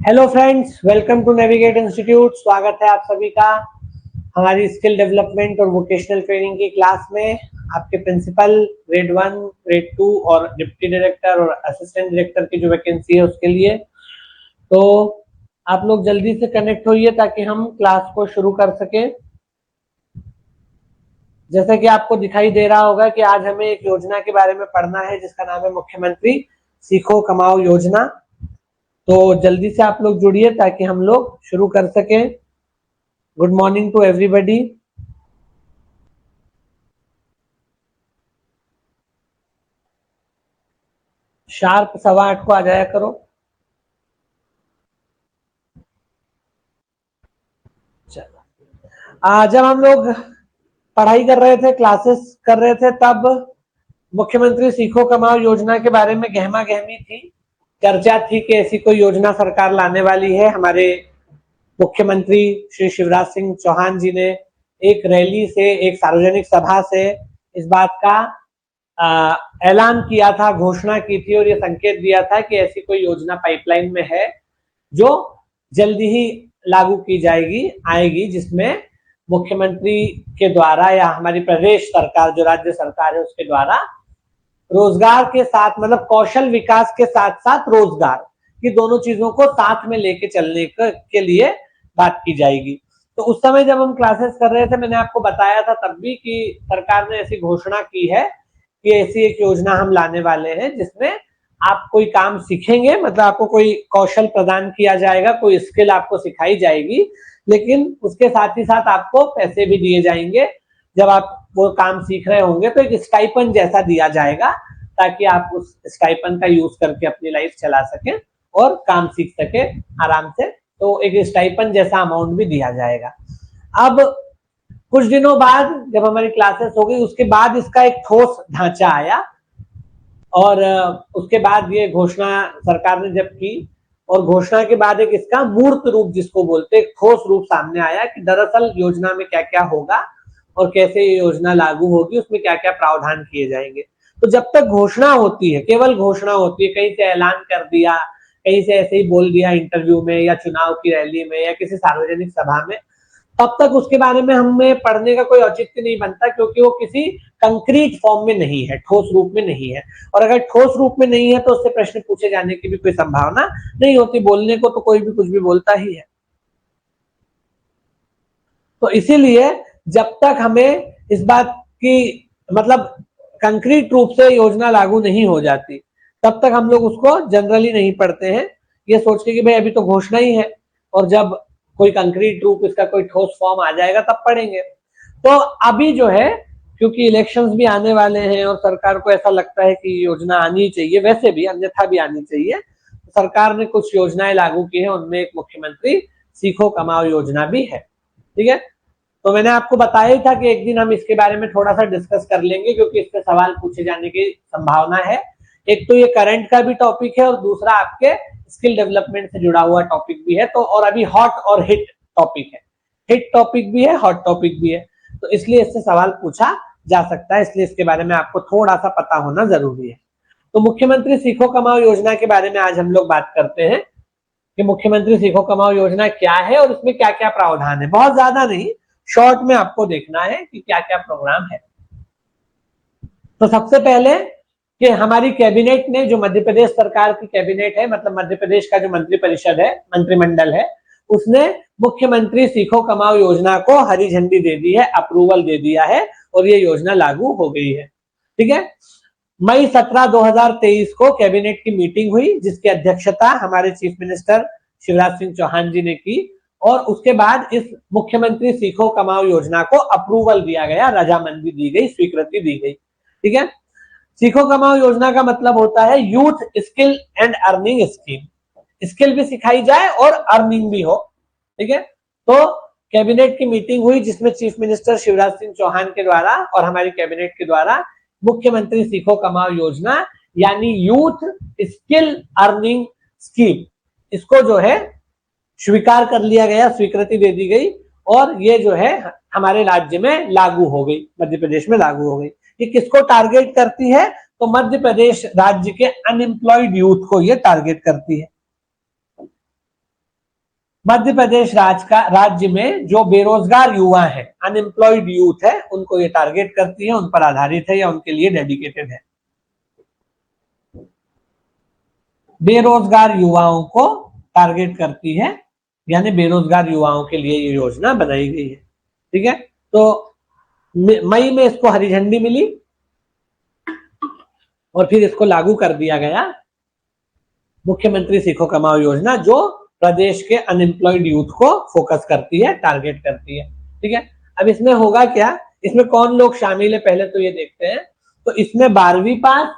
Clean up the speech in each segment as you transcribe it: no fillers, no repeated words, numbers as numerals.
Hello friends, welcome to navigate institute. स्वागत है आप सभी का हमारी स्किल डेवलपमेंट और वोकेशनल ट्रेनिंग की क्लास में। आपके प्रिंसिपल ग्रेड 1, ग्रेड 2 और डिप्टी डायरेक्टर और असिस्टेंट डायरेक्टर की जो वैकेंसी है उसके लिए, तो आप लोग जल्दी से कनेक्ट होइए ताकि हम क्लास को शुरू कर सकें। जैसा कि आपको दिखाई दे रहा होगा कि आज हमें एक योजना के बारे में पढ़ना है जिसका नाम है मुख्यमंत्री सीखो कमाओ योजना। तो जल्दी से आप लोग जुड़िए ताकि हम लोग शुरू कर सकें। Good morning to everybody. Sharp 8:15 को आ जाया करो। चलो, जब हम लोग पढ़ाई कर रहे थे, क्लासेस कर रहे थे, तब मुख्यमंत्री सीखो कमाओ योजना के बारे में गहमा गहमी थी, चर्चा थी कि ऐसी कोई योजना सरकार लाने वाली है। हमारे मुख्यमंत्री श्री शिवराज सिंह चौहान जी ने एक रैली से, एक सार्वजनिक सभा से इस बात का ऐलान किया था, घोषणा की थी और ये संकेत दिया था कि ऐसी कोई योजना पाइपलाइन में है जो जल्दी ही लागू की जाएगी, आएगी, जिसमें मुख्यमंत्री के द्वारा या हमारी प्रदेश सरकार जो राज्य सरकार है उसके द्वारा रोजगार के साथ, मतलब कौशल विकास के साथ साथ रोजगार की दोनों चीजों को साथ में लेके चलने के लिए बात की जाएगी। तो उस समय जब हम क्लासेस कर रहे थे, मैंने आपको बताया था तब भी कि सरकार ने ऐसी घोषणा की है कि ऐसी एक योजना हम लाने वाले हैं जिसमें आप कोई काम सीखेंगे, मतलब आपको कोई कौशल प्रदान किया जाएगा, कोई स्किल आपको सिखाई जाएगी, लेकिन उसके साथ ही साथ आपको पैसे भी दिए जाएंगे। जब आप वो काम सीख रहे होंगे तो एक स्टाइपन जैसा दिया जाएगा ताकि आप उस स्टाइपन का यूज करके अपनी लाइफ चला सकें और काम सीख सके आराम से। तो एक स्टाइपन जैसा अमाउंट भी दिया जाएगा। अब कुछ दिनों बाद जब हमारी क्लासेस हो गई, उसके बाद इसका एक ठोस ढांचा आया और उसके बाद ये घोषणा सरकार ने जब की और घोषणा के बाद एक इसका मूर्त रूप जिसको बोलते हैं, ठोस रूप सामने आया कि दरअसल योजना में क्या क्या होगा और कैसे ये योजना लागू होगी, उसमें क्या क्या प्रावधान किए जाएंगे। तो जब तक घोषणा होती है, केवल घोषणा होती है, कहीं से ऐलान कर दिया, कहीं से ऐसे ही बोल दिया इंटरव्यू में या चुनाव की रैली में या किसी सार्वजनिक सभा में, तब तक उसके बारे में हमें पढ़ने का कोई औचित्य नहीं बनता, क्योंकि वो किसी कंक्रीट फॉर्म में नहीं है, ठोस रूप में नहीं है। और अगर ठोस रूप में नहीं है तो उससे प्रश्न पूछे जाने की भी कोई संभावना नहीं होती। बोलने को तो कोई भी कुछ भी बोलता ही है। तो इसीलिए जब तक हमें इस बात की, मतलब कंक्रीट रूप से योजना लागू नहीं हो जाती, तब तक हम लोग उसको जनरली नहीं पढ़ते हैं, ये सोच के कि भाई अभी तो घोषणा ही है और जब कोई कंक्रीट रूप, इसका कोई ठोस फॉर्म आ जाएगा तब पढ़ेंगे। तो अभी जो है, क्योंकि इलेक्शंस भी आने वाले हैं और सरकार को ऐसा लगता है कि योजना आनी चाहिए, वैसे भी अन्यथा भी आनी चाहिए, तो सरकार ने कुछ योजनाएं लागू की है, उनमें एक मुख्यमंत्री सीखो कमाओ योजना भी है। ठीक है, तो मैंने आपको बताया ही था कि एक दिन हम इसके बारे में थोड़ा सा डिस्कस कर लेंगे, क्योंकि इससे सवाल पूछे जाने की संभावना है। एक तो ये करंट का भी टॉपिक है और दूसरा आपके स्किल डेवलपमेंट से जुड़ा हुआ टॉपिक भी है। तो और अभी हॉट और हिट टॉपिक है, हिट टॉपिक भी है, हॉट टॉपिक भी है, तो इसलिए इससे सवाल पूछा जा सकता है, इसलिए इसके बारे में आपको थोड़ा सा पता होना जरूरी है। तो मुख्यमंत्री सीखो कमाओ योजना के बारे में आज हम लोग बात करते हैं कि मुख्यमंत्री सीखो कमाओ योजना क्या है और इसमें क्या क्या प्रावधान है। बहुत ज्यादा नहीं, शॉर्ट में आपको देखना है कि क्या क्या प्रोग्राम है। तो सबसे पहले कि हमारी कैबिनेट ने, जो मध्य प्रदेश सरकार की कैबिनेट है, मतलब मध्य प्रदेश का जो मंत्री परिषद है, मंत्रिमंडल है, उसने मुख्यमंत्री सीखो कमाओ योजना को हरी झंडी दे दी है, अप्रूवल दे दिया है और ये योजना लागू हो गई है। ठीक है, मई 17, 2023 को कैबिनेट की मीटिंग हुई जिसकी अध्यक्षता हमारे चीफ मिनिस्टर शिवराज सिंह चौहान जी ने की और उसके बाद इस मुख्यमंत्री सीखो कमाओ योजना को अप्रूवल दिया गया, रजामंदी दी गई, स्वीकृति दी गई। ठीक है, सीखो कमाओ योजना का मतलब होता है youth skill and earning scheme. Skill भी सिखाई जाए और अर्निंग भी हो। ठीक है, तो कैबिनेट की मीटिंग हुई जिसमें चीफ मिनिस्टर शिवराज सिंह चौहान के द्वारा और हमारी कैबिनेट के द्वारा मुख्यमंत्री सीखो कमाओ योजना यानी यूथ स्किल अर्निंग स्कीम, इसको जो है स्वीकार कर लिया गया, स्वीकृति दे दी गई और ये जो है हमारे राज्य में लागू हो गई, मध्य प्रदेश में लागू हो गई। ये किसको टारगेट करती है? तो मध्य प्रदेश राज्य के अनएम्प्लॉयड यूथ को ये टारगेट करती है। मध्य प्रदेश राज्य में जो बेरोजगार युवा है, अनएम्प्लॉयड यूथ है, उनको ये टारगेट करती है, उन पर आधारित है या उनके लिए डेडिकेटेड है। बेरोजगार युवाओं को टारगेट करती है, यानी बेरोजगार युवाओं के लिए ये योजना बनाई गई है। ठीक है, तो मई में इसको हरी झंडी मिली और फिर इसको लागू कर दिया गया, मुख्यमंत्री सीखो कमाओ योजना, जो प्रदेश के अनएम्प्लॉयड यूथ को फोकस करती है, टारगेट करती है। ठीक है, अब इसमें होगा क्या, इसमें कौन लोग शामिल है पहले तो ये देखते हैं। तो इसमें 12वीं पास,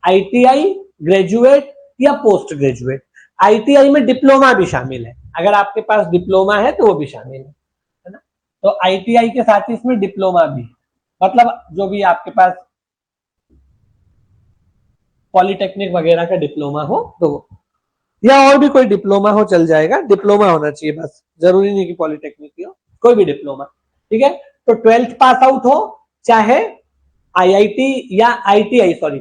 ITI, ग्रेजुएट या पोस्ट ग्रेजुएट। ITI में डिप्लोमा भी शामिल है, अगर आपके पास डिप्लोमा है तो वो भी शामिल है ना। तो ITI के साथ ही इसमें डिप्लोमा भी, मतलब जो भी आपके पास पॉलिटेक्निक वगैरह का डिप्लोमा हो तो, या और भी कोई डिप्लोमा हो चल जाएगा, डिप्लोमा होना चाहिए बस, जरूरी नहीं कि पॉलिटेक्निक की हो, कोई भी डिप्लोमा। ठीक है, तो 12th पास आउट हो, चाहे IIT या ITI, sorry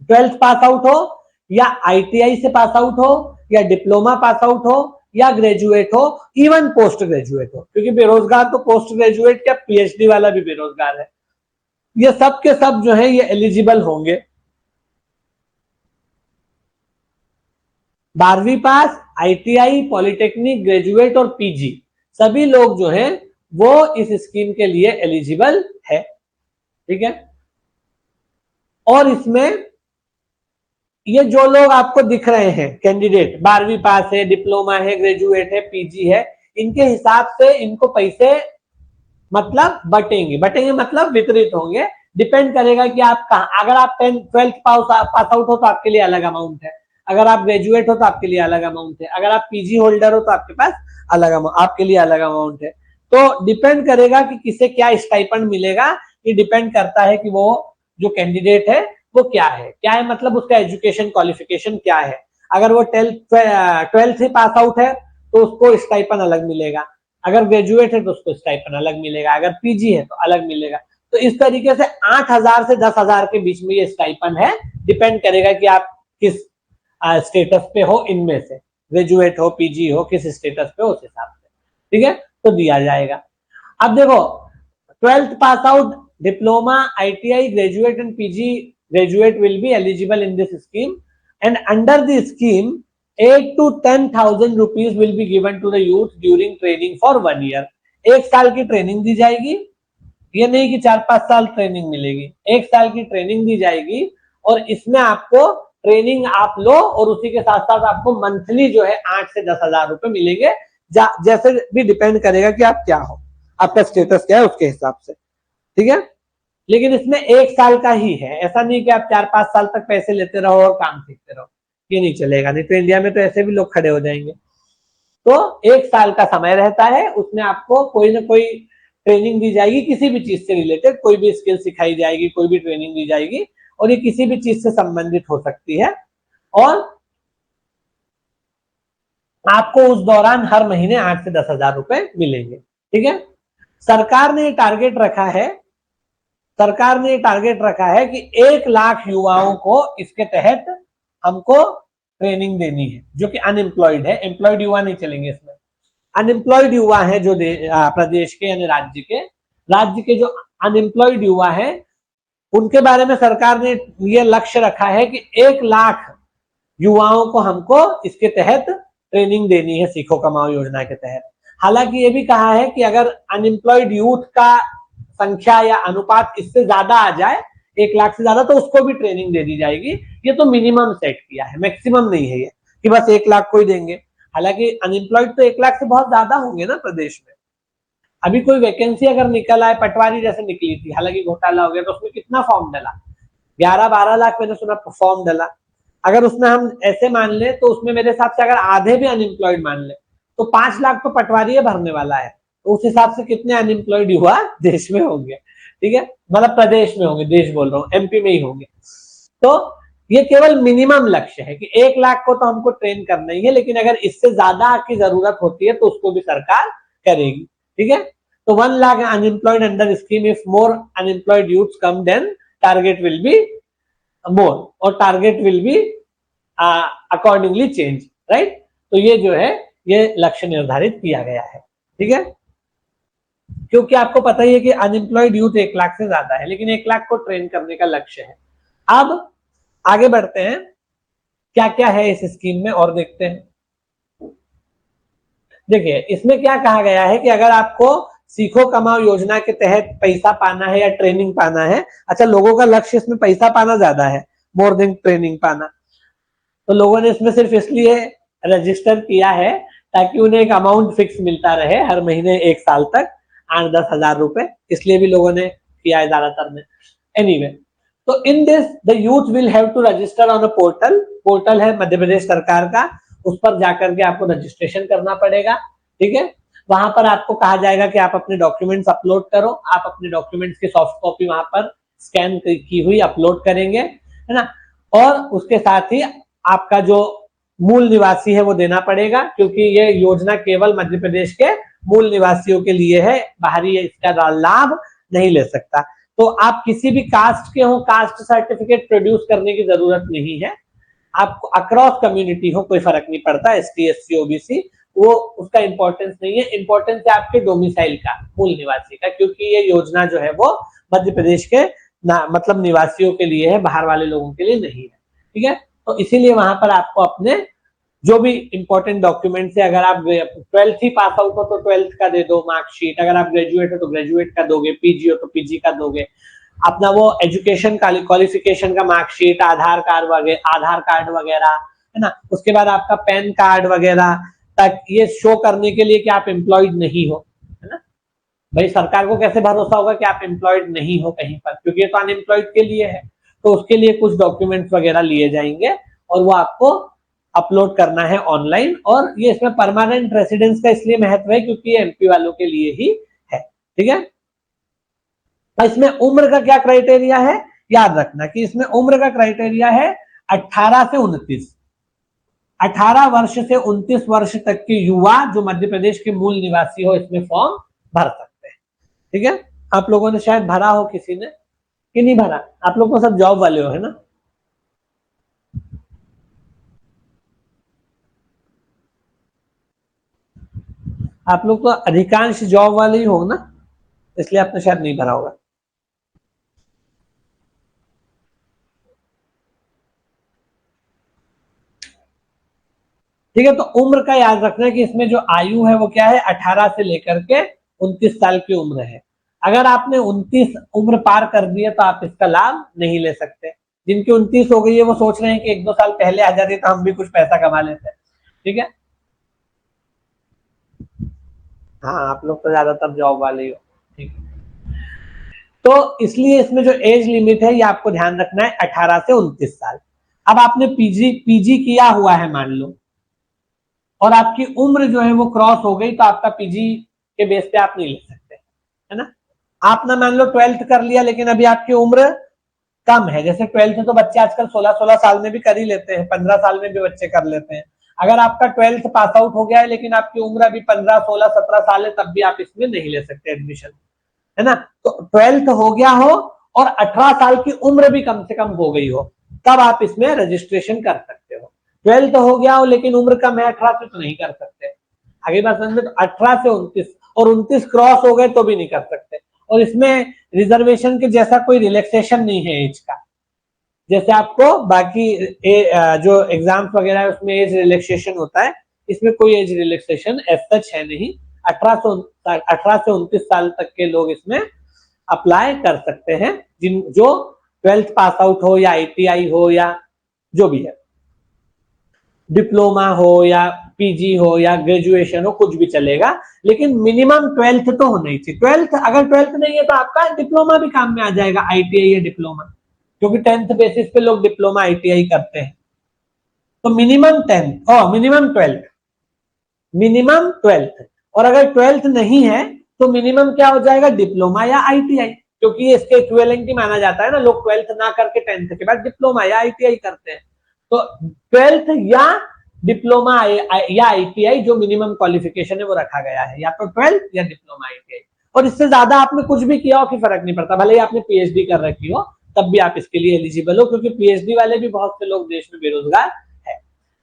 12th pass out हो या ITI से पास आउट हो या डिप्लोमा पास आउट हो या ग्रेजुएट हो, इवन पोस्ट ग्रेजुएट हो, क्योंकि बेरोजगार तो पोस्ट ग्रेजुएट क्या PhD वाला भी बेरोजगार है। ये सब के सब जो है ये एलिजिबल होंगे। 12वीं पास, ITI, पॉलिटेक्निक, ग्रेजुएट और PG, सभी लोग जो हैं वो इस स्कीम के लिए एलिजिबल है। ठीक है, और इसमें ये जो लोग आपको दिख रहे हैं कैंडिडेट, 12वीं पास है, डिप्लोमा है, ग्रेजुएट है, PG है, इनके हिसाब से इनको पैसे मतलब बटेंगे मतलब वितरित होंगे। डिपेंड करेगा कि आप कहाँ, अगर आप 12th पास आउट हो तो आपके लिए अलग अमाउंट है, अगर आप ग्रेजुएट हो तो आपके लिए अलग अमाउंट है, अगर आप PG होल्डर हो तो आपके पास आपके लिए अलग अमाउंट है। तो डिपेंड करेगा कि किसे क्या स्टाइपेंड मिलेगा, ये डिपेंड करता है कि वो जो कैंडिडेट है वो क्या है मतलब उसका एजुकेशन क्वालिफिकेशन क्या है। अगर वो 12th से पास आउट है तो उसको स्टाइपेंड अलग मिलेगा, अगर ग्रेजुएट है तो उसको स्टाइपेंड अलग मिलेगा, अगर PG है तो अलग मिलेगा। तो इस तरीके से 8,000 से 10,000 के बीच में ये स्टाइपेंड है, डिपेंड करेगा कि आप किस स्टेटस पे हो, इनमें से ग्रेजुएट हो, PG हो, किस स्टेटस पे हो, उस हिसाब से ठीक है तो दिया जाएगा। अब देखो 12th pass out, diploma, ITI, graduate and PG graduate will be eligible in this scheme, and under the scheme 8 to 10,000 rupees will be given to the youth during training for 1 year। 1 साल की training दी जाएगी, ये नहीं कि 4-5 साल training मिलेगी, 1 साल की ट्रेनिंग दी जाएगी और इसमें आपको ट्रेनिंग आप लो और उसी के साथ साथ आपको मंथली जो है 8 से 10,000 रुपए मिलेंगे, जैसे भी डिपेंड करेगा कि आप क्या हो, आपका स्टेटस क्या है उसके हिसाब से। ठीक है, लेकिन इसमें 1 साल का ही है, ऐसा नहीं कि आप 4-5 साल तक पैसे लेते रहो और काम सीखते रहो, ये नहीं चलेगा, नहीं तो इंडिया में तो ऐसे भी लोग खड़े हो जाएंगे। तो 1 साल का समय रहता है, उसमें आपको कोई ना कोई ट्रेनिंग दी जाएगी, किसी भी चीज से रिलेटेड कोई भी स्किल सिखाई जाएगी, कोई भी ट्रेनिंग दी जाएगी और ये किसी भी चीज से संबंधित हो सकती है और आपको उस दौरान हर महीने 8 से 10,000 रुपए मिलेंगे। ठीक है, सरकार ने टारगेट रखा है कि 1 लाख युवाओं को इसके तहत हमको ट्रेनिंग देनी है, जो कि अनएम्प्लॉयड है, एम्प्लॉयड युवा नहीं चलेंगे इसमें। अनएम्प्लॉयड युवा है जो प्रदेश के यानी राज्य के जो अनएम्प्लॉयड युवा है उनके बारे में सरकार ने यह लक्ष्य रखा है कि 1 लाख युवाओं को हमको इसके तहत ट्रेनिंग देनी है सीखो कमाओ योजना के तहत। हालांकि ये भी कहा है कि अगर अनएम्प्लॉयड यूथ का संख्या या अनुपात इससे ज्यादा आ जाए, 1 लाख से ज्यादा, तो उसको भी ट्रेनिंग दे दी जाएगी। ये तो मिनिमम सेट किया है, मैक्सिमम नहीं है ये कि बस 1 लाख को ही देंगे। हालांकि अनएम्प्लॉयड तो 1 लाख से बहुत ज्यादा होंगे ना प्रदेश में। अभी कोई वैकेंसी अगर निकल आए, पटवारी जैसे निकली थी, हालांकि घोटाला हो गया, तो उसमें कितना फॉर्म डला, 11-12 लाख मैंने सुना फॉर्म डला। अगर उसमें हम ऐसे मान ले तो उसमें मेरे हिसाब से अगर आधे भी अनएम्प्लॉयड मान ले तो 5 लाख तो पटवारी भरने वाला है, तो उस हिसाब से कितने अनएम्प्लॉयड युवा देश में होंगे। ठीक है, मतलब प्रदेश में होंगे, देश बोल रहा हूँ, MP में ही होंगे। तो ये केवल मिनिमम लक्ष्य है कि 1 लाख को तो हमको ट्रेन करना ही है, लेकिन अगर इससे ज्यादा की जरूरत होती है तो उसको भी सरकार करेगी। ठीक है, तो 1 lakh unemployed under scheme, if more unemployed youth come then target will be more और target will be accordingly change, right. तो ये जो है ये लक्ष्य निर्धारित किया गया है। ठीक है, क्योंकि आपको पता ही है कि अनएम्प्लॉयड यूथ 1 लाख से ज्यादा है, लेकिन 1 लाख को ट्रेन करने का लक्ष्य है। अब आगे बढ़ते हैं, क्या क्या है इस स्कीम में और देखते हैं। देखिए, इसमें क्या कहा गया है कि अगर आपको सीखो कमाओ योजना के तहत पैसा पाना है या ट्रेनिंग पाना है, अच्छा लोगों का लक्ष्य इसमें पैसा पाना ज्यादा है मोर देन ट्रेनिंग पाना, तो लोगों ने इसमें सिर्फ इसलिए रजिस्टर किया है ताकि उन्हें एक अमाउंट फिक्स मिलता रहे हर महीने 1 साल तक 8-10 हजार रुपए, इसलिए भी लोगों ने किया है ज्यादातर ने। एनीवे, तो in this the youth will have to register on a portal है मध्य प्रदेश सरकार का, उस पर जाकर के आपको रजिस्ट्रेशन करना पड़ेगा। ठीक है, वहां पर आपको कहा जाएगा कि आप अपने डॉक्यूमेंट्स अपलोड करो, आप अपने डॉक्यूमेंट्स की सॉफ्ट कॉपी वहां पर स्कैन की हुई अपलोड करेंगे, है ना, और उसके साथ ही आपका जो मूल निवासी है वो देना पड़ेगा, क्योंकि ये योजना केवल मध्य प्रदेश के मूल निवासियों के लिए है, बाहरी इसका लाभ नहीं ले सकता। तो आप किसी भी कास्ट के हो, कास्ट सर्टिफिकेट प्रोड्यूस करने की जरूरत नहीं है, आपको अक्रॉस कम्युनिटी हो कोई फर्क नहीं पड़ता, ST SC OBC वो उसका इंपॉर्टेंस नहीं है, इंपॉर्टेंस है आपके डोमिसाइल का, मूल निवासी का, क्योंकि ये योजना जो है वो मध्य प्रदेश के मतलब निवासियों के लिए है, बाहर वाले लोगों के लिए नहीं है। ठीक है, तो इसीलिए वहां पर आपको अपने जो भी इंपॉर्टेंट डॉक्यूमेंट्स है, अगर आप 12th ही पास आउट हो तो 12th का दे दो मार्कशीट, अगर आप ग्रेजुएट हो तो ग्रेजुएट का दोगे, PG हो तो PG का दोगे, अपना वो एजुकेशन क्वालिफिकेशन का मार्कशीट, आधार कार्ड वगैरह, है ना, उसके बाद आपका पैन कार्ड वगैरह, ताकि ये शो करने के लिए कि आप एम्प्लॉयड नहीं हो, है ना। भाई सरकार को कैसे भरोसा होगा कि आप एम्प्लॉयड नहीं हो कहीं पर, क्योंकि ये तो अनएम्प्लॉयड के लिए है, तो उसके लिए कुछ डॉक्यूमेंट्स वगैरह लिए जाएंगे और वो आपको अपलोड करना है ऑनलाइन। और ये इसमें परमानेंट रेसिडेंस का इसलिए महत्व है क्योंकि ये MP वालों के लिए ही है। ठीक है, इसमें उम्र का क्या क्राइटेरिया है, याद रखना कि इसमें उम्र का क्राइटेरिया है 18 से 29, 18 वर्ष से 29 वर्ष तक के युवा जो मध्य प्रदेश के मूल निवासी हो इसमें फॉर्म भर सकते हैं। ठीक है, आप लोगों ने शायद भरा हो, किसी ने कि नहीं भरा, आप लोग तो सब जॉब वाले हो, है ना। आप लोग तो अधिकांश जॉब वाले ही हो ना, इसलिए आपने शायद नहीं भरा होगा। ठीक है, तो उम्र का याद रखना है कि इसमें जो आयु है वो क्या है, 18 से लेकर के 29 साल की उम्र है। अगर आपने 29 उम्र पार कर दी है तो आप इसका लाभ नहीं ले सकते। जिनकी 29 हो गई है वो सोच रहे हैं कि 1-2 साल पहले आ जाती तो हम भी कुछ पैसा कमा लेते हैं। ठीक है, हाँ आप लोग तो ज्यादातर जॉब वाले ही हो। ठीक है, तो इसलिए इसमें जो एज लिमिट है ये आपको ध्यान रखना है, 18 से 29 साल। अब आपने पीजी किया हुआ है मान लो, और आपकी उम्र जो है वो क्रॉस हो गई, तो आपका PG के बेस पे आप नहीं ले सकते, है ना। आपने मान लो 12th कर लिया लेकिन अभी आपकी उम्र कम है, जैसे 12th तो बच्चे आजकल 16-16 साल में भी कर ही लेते हैं, 15 साल में भी बच्चे कर लेते हैं। अगर आपका 12th पास आउट हो गया है लेकिन आपकी उम्र अभी 15, 16, 17 साल है, तब भी आप इसमें नहीं ले सकते एडमिशन, है ना। तो 12th हो गया हो और 18 साल की उम्र भी कम से कम हो गई हो, तब आप इसमें रजिस्ट्रेशन कर सकते हो। 12th हो गया हो लेकिन उम्र कम है 18 से, तो नहीं कर सकते। आगे बात समझ में, तो 18 से 29 और 29 क्रॉस हो गए तो भी नहीं कर सकते। और इसमें रिजर्वेशन के जैसा कोई रिलैक्सेशन नहीं है एज का, जैसे आपको बाकी जो एग्जाम्स वगैरह है उसमें एज रिलैक्सेशन होता है, इसमें कोई एज रिलैक्सेशन एज सच है नहीं। 18 से 29 साल तक के लोग इसमें अप्लाई कर सकते हैं, जिन जो 12th पास आउट हो या ITI हो या जो भी है, डिप्लोमा हो या PG हो या ग्रेजुएशन हो, कुछ भी चलेगा, लेकिन मिनिमम 12th तो होना ही चाहिए। 12th अगर 12th नहीं है तो आपका डिप्लोमा भी काम में आ जाएगा, ITI या डिप्लोमा, क्योंकि 10th बेसिस पे लोग डिप्लोमा ITI करते हैं। तो मिनिमम 10th और मिनिमम 12th, और अगर 12th नहीं है तो मिनिमम क्या हो जाएगा, डिप्लोमा या ITI, क्योंकि ये इसके इक्विवेलेंट ही माना जाता है ना, लोग 12th ना करके 10th के बाद डिप्लोमा या ITI करते हैं। तो 12th या डिप्लोमा या ITI जो मिनिमम क्वालिफिकेशन है वो रखा गया है, या तो 12th या डिप्लोमा ITI, और इससे ज्यादा आपने कुछ भी किया हो कि फर्क नहीं पड़ता, भले ही आपने PhD कर रखी हो तब भी आप इसके लिए एलिजिबल हो, क्योंकि PhD वाले भी बहुत से लोग देश में बेरोजगार है।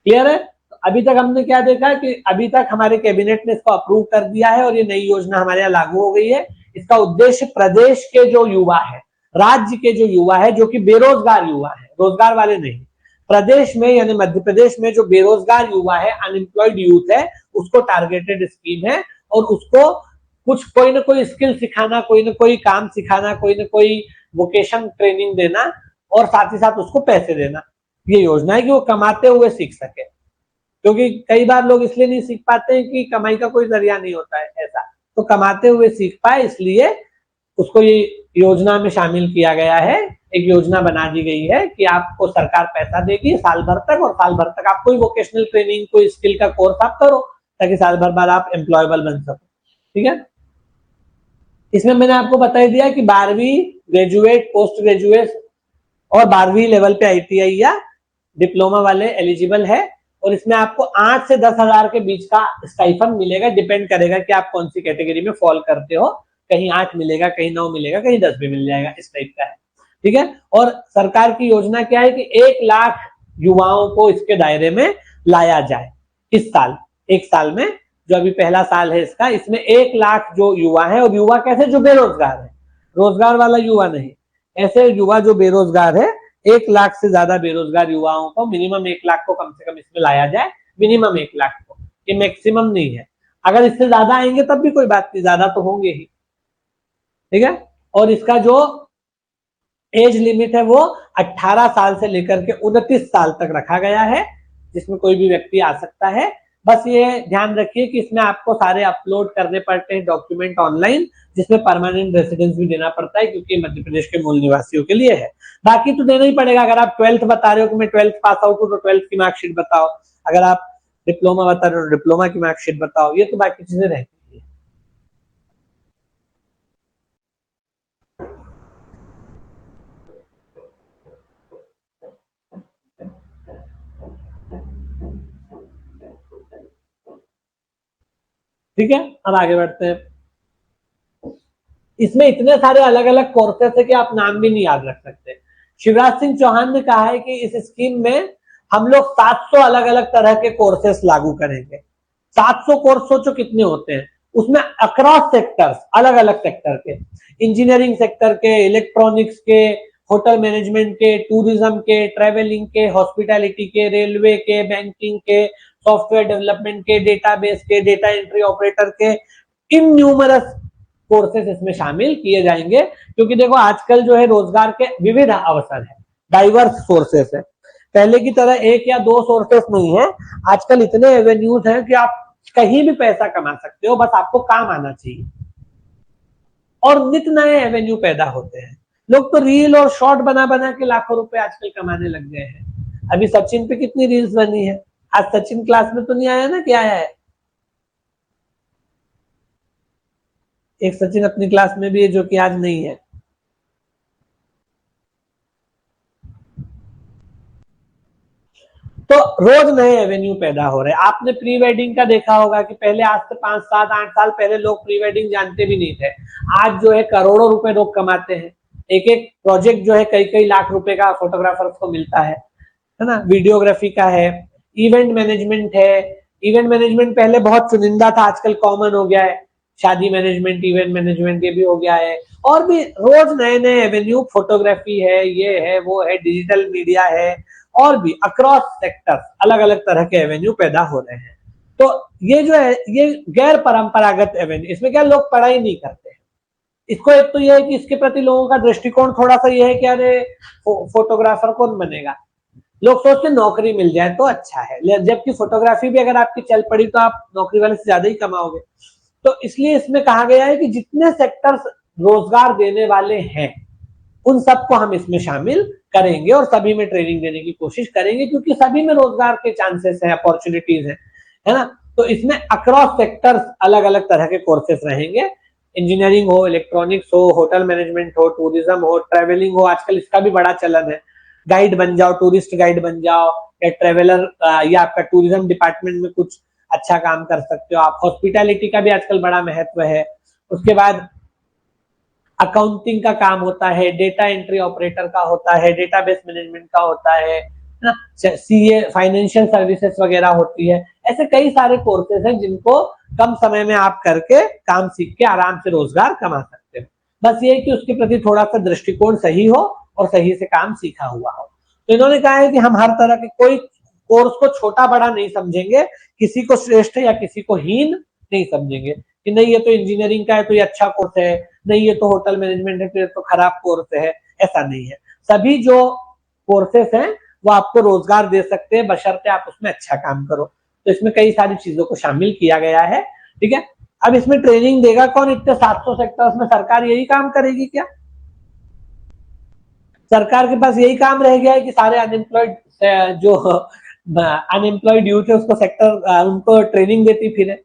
क्लियर है, तो अभी तक हमने क्या देखा कि अभी तक हमारे कैबिनेट ने इसको अप्रूव कर दिया है और ये नई योजना हमारे यहाँ लागू हो गई है। इसका उद्देश्य प्रदेश के जो युवा है, राज्य के जो युवा है, जो कि बेरोजगार युवा है, रोजगार वाले नहीं, प्रदेश में यानी मध्य प्रदेश में जो बेरोजगार युवा है, अनएम्प्लॉयड यूथ है, उसको टारगेटेड स्कीम है और उसको कुछ कोई ना कोई स्किल सिखाना, कोई ना कोई काम सिखाना, कोई ना कोई वोकेशन ट्रेनिंग देना और साथ ही साथ उसको पैसे देना। ये योजना है कि वो कमाते हुए सीख सके, क्योंकि कई बार लोग इसलिए नहीं सीख पाते हैं कि कमाई का कोई जरिया नहीं होता है ऐसा, तो कमाते हुए सीख पाए इसलिए उसको ये योजना में शामिल किया गया है। एक योजना बना दी गई है कि आपको सरकार पैसा देगी साल भर तक, और साल भर तक आप कोई वोकेशनल ट्रेनिंग, कोई स्किल का कोर्स आप करो ताकि साल भर बाद आप एम्प्लॉयबल बन सको। ठीक है, इसमें मैंने आपको बता ही दिया कि 12वीं, ग्रेजुएट, पोस्ट ग्रेजुएट और 12वीं लेवल पे ITI या डिप्लोमा वाले एलिजिबल है, और इसमें आपको 8 से 10,000 के बीच का स्टाइफंड मिलेगा। डिपेंड करेगा कि आप कौन सी कैटेगरी में फॉल करते हो, कहीं 8 मिलेगा, कहीं 9 मिलेगा, कहीं 10 भी मिल जाएगा, इस टाइप का है। ठीक है, और सरकार की योजना क्या है कि 1 लाख युवाओं को इसके दायरे में लाया जाए इस साल, एक साल में, जो अभी पहला साल है इसका, इसमें 1 लाख जो युवा है, और युवा कैसे, जो बेरोजगार है, रोजगार वाला युवा नहीं, ऐसे युवा जो बेरोजगार है, 1 लाख से ज्यादा बेरोजगार युवाओं को, मिनिमम 1 लाख को कम से कम इसमें लाया जाए, मिनिमम 1 लाख को, ये मैक्सिमम नहीं है। अगर इससे ज्यादा आएंगे तब भी कोई बात नहीं, ज्यादा तो होंगे ही। ठीक है, और इसका जो एज लिमिट है वो 18 साल से लेकर के 29 साल तक रखा गया है, जिसमें कोई भी व्यक्ति आ सकता है। बस ये ध्यान रखिए कि इसमें आपको सारे अपलोड करने पड़ते हैं डॉक्यूमेंट ऑनलाइन, जिसमें परमानेंट रेसिडेंस भी देना पड़ता है, क्योंकि मध्य प्रदेश के मूल निवासियों के लिए है। बाकी तो देना ही पड़ेगा। अगर आप 12th बता रहे हो कि मैं 12th पास आउट हूँ, तो 12th की मार्कशीट बताओ। अगर आप डिप्लोमा बता रहे हो, डिप्लोमा की मार्कशीट बताओ। ये तो बाकी चीजें रहती है। ठीक है, अब आगे बढ़ते हैं। इसमें इतने सारे अलग अलग कोर्सेस है कि आप नाम भी नहीं याद रख सकते। शिवराज सिंह चौहान ने कहा है कि इस स्कीम में हम लोग 700 अलग अलग तरह के कोर्सेस लागू करेंगे। 700 कोर्स सोचो कितने होते हैं। उसमें अक्रॉस सेक्टर्स, अलग अलग सेक्टर के, इंजीनियरिंग सेक्टर के, इलेक्ट्रॉनिक्स के, होटल मैनेजमेंट के, टूरिज्म के, ट्रेवलिंग के, हॉस्पिटैलिटी के, रेलवे के, बैंकिंग के, सॉफ्टवेयर डेवलपमेंट के, डेटाबेस के, डेटा एंट्री ऑपरेटर के, इन न्यूमरस कोर्सेस इसमें शामिल किए जाएंगे। क्योंकि देखो आजकल जो है रोजगार के विविध अवसर है, डाइवर्स सोर्सेस है। पहले की तरह 1 या 2 सोर्सेस नहीं है, आजकल इतने एवेन्यूज हैं कि आप कहीं भी पैसा कमा सकते हो, बस आपको काम आना चाहिए। और नित नए एवेन्यू पैदा होते हैं। लोग तो रील और शॉर्ट बना बना के लाखों रुपए आजकल कमाने लग गए हैं। अभी सचिन पे कितनी रील्स बनी है। आज सचिन क्लास में तो नहीं आया ना, क्या आया है? एक सचिन अपनी क्लास में भी है जो कि आज नहीं है। तो रोज नए एवेन्यू पैदा हो रहे हैं। आपने प्री वेडिंग का देखा होगा कि पहले, आज से 5, 7, 8 साल पहले लोग प्री वेडिंग जानते भी नहीं थे। आज जो है करोड़ों रुपए लोग कमाते हैं। एक एक प्रोजेक्ट जो है कई कई लाख रुपए का फोटोग्राफर्स को मिलता है ना। वीडियोग्राफी का है, इवेंट मैनेजमेंट है। इवेंट मैनेजमेंट पहले बहुत चुनिंदा था, आजकल कॉमन हो गया है। शादी मैनेजमेंट, इवेंट मैनेजमेंट ये भी हो गया है। और भी रोज नए नए एवेन्यू, फोटोग्राफी है, ये है, वो है, डिजिटल मीडिया है, और भी अक्रॉस सेक्टर अलग अलग तरह के एवेन्यू पैदा हो रहे हैं। तो ये जो है, ये गैर परंपरागत एवेन्यू, इसमें क्या लोग पढ़ाई नहीं करते हैं। इसको एक तो ये है कि इसके प्रति लोगों का दृष्टिकोण थोड़ा सा ये है कि अरे फोटोग्राफर कौन बनेगा। लोग सोचते नौकरी मिल जाए तो अच्छा है, जबकि फोटोग्राफी भी अगर आपकी चल पड़ी तो आप नौकरी वाले से ज्यादा ही कमाओगे। तो इसलिए इसमें कहा गया है कि जितने सेक्टर्स रोजगार देने वाले हैं उन सबको हम इसमें शामिल करेंगे और सभी में ट्रेनिंग देने की कोशिश करेंगे, क्योंकि सभी में रोजगार के चांसेस हैं, अपॉर्चुनिटीज हैं, है ना। तो इसमें अक्रॉस सेक्टर्स अलग अलग तरह के कोर्सेस रहेंगे। इंजीनियरिंग हो, इलेक्ट्रॉनिक्स हो, होटल मैनेजमेंट हो, टूरिज्म हो, ट्रेवलिंग हो, आजकल इसका भी बड़ा चलन है। गाइड बन जाओ, टूरिस्ट गाइड बन जाओ, या ट्रेवलर, या आपका टूरिज्म डिपार्टमेंट में कुछ अच्छा काम कर सकते हो आप। हॉस्पिटैलिटी का भी आजकल बड़ा महत्व है। उसके बाद अकाउंटिंग का काम होता है, डेटा एंट्री ऑपरेटर का होता है, डेटाबेस मैनेजमेंट का होता है ना, सीए, फाइनेंशियल सर्विसेज वगैरह होती है। ऐसे कई सारे कोर्सेज हैं जिनको कम समय में आप करके काम सीख के आराम से रोजगार कमा सकते हो। बस ये कि उसके प्रति थोड़ा सा दृष्टिकोण सही हो और सही से काम सीखा हुआ हो। तो इन्होंने कहा है कि हम हर तरह के कोई कोर्स को छोटा बड़ा नहीं समझेंगे, किसी को श्रेष्ठ या किसी को हीन नहीं समझेंगे कि नहीं ये तो इंजीनियरिंग का है तो ये अच्छा कोर्स है, नहीं ये तो होटल मैनेजमेंट है तो ये तो खराब कोर्स है, ऐसा नहीं है। सभी जो कोर्सेस हैं वो आपको रोजगार दे सकते हैं बशर्ते आप उसमें अच्छा काम करो। तो इसमें कई सारी चीजों को शामिल किया गया है, ठीक है। अब इसमें ट्रेनिंग देगा कौन? इतने 700 सेक्टर्स में सरकार यही काम करेगी क्या? सरकार के पास यही काम रह गया है कि सारे अनएम्प्लॉयड जो अनएम्प्लॉयड यूथ है उसको सेक्टर उनको ट्रेनिंग देती फिरे।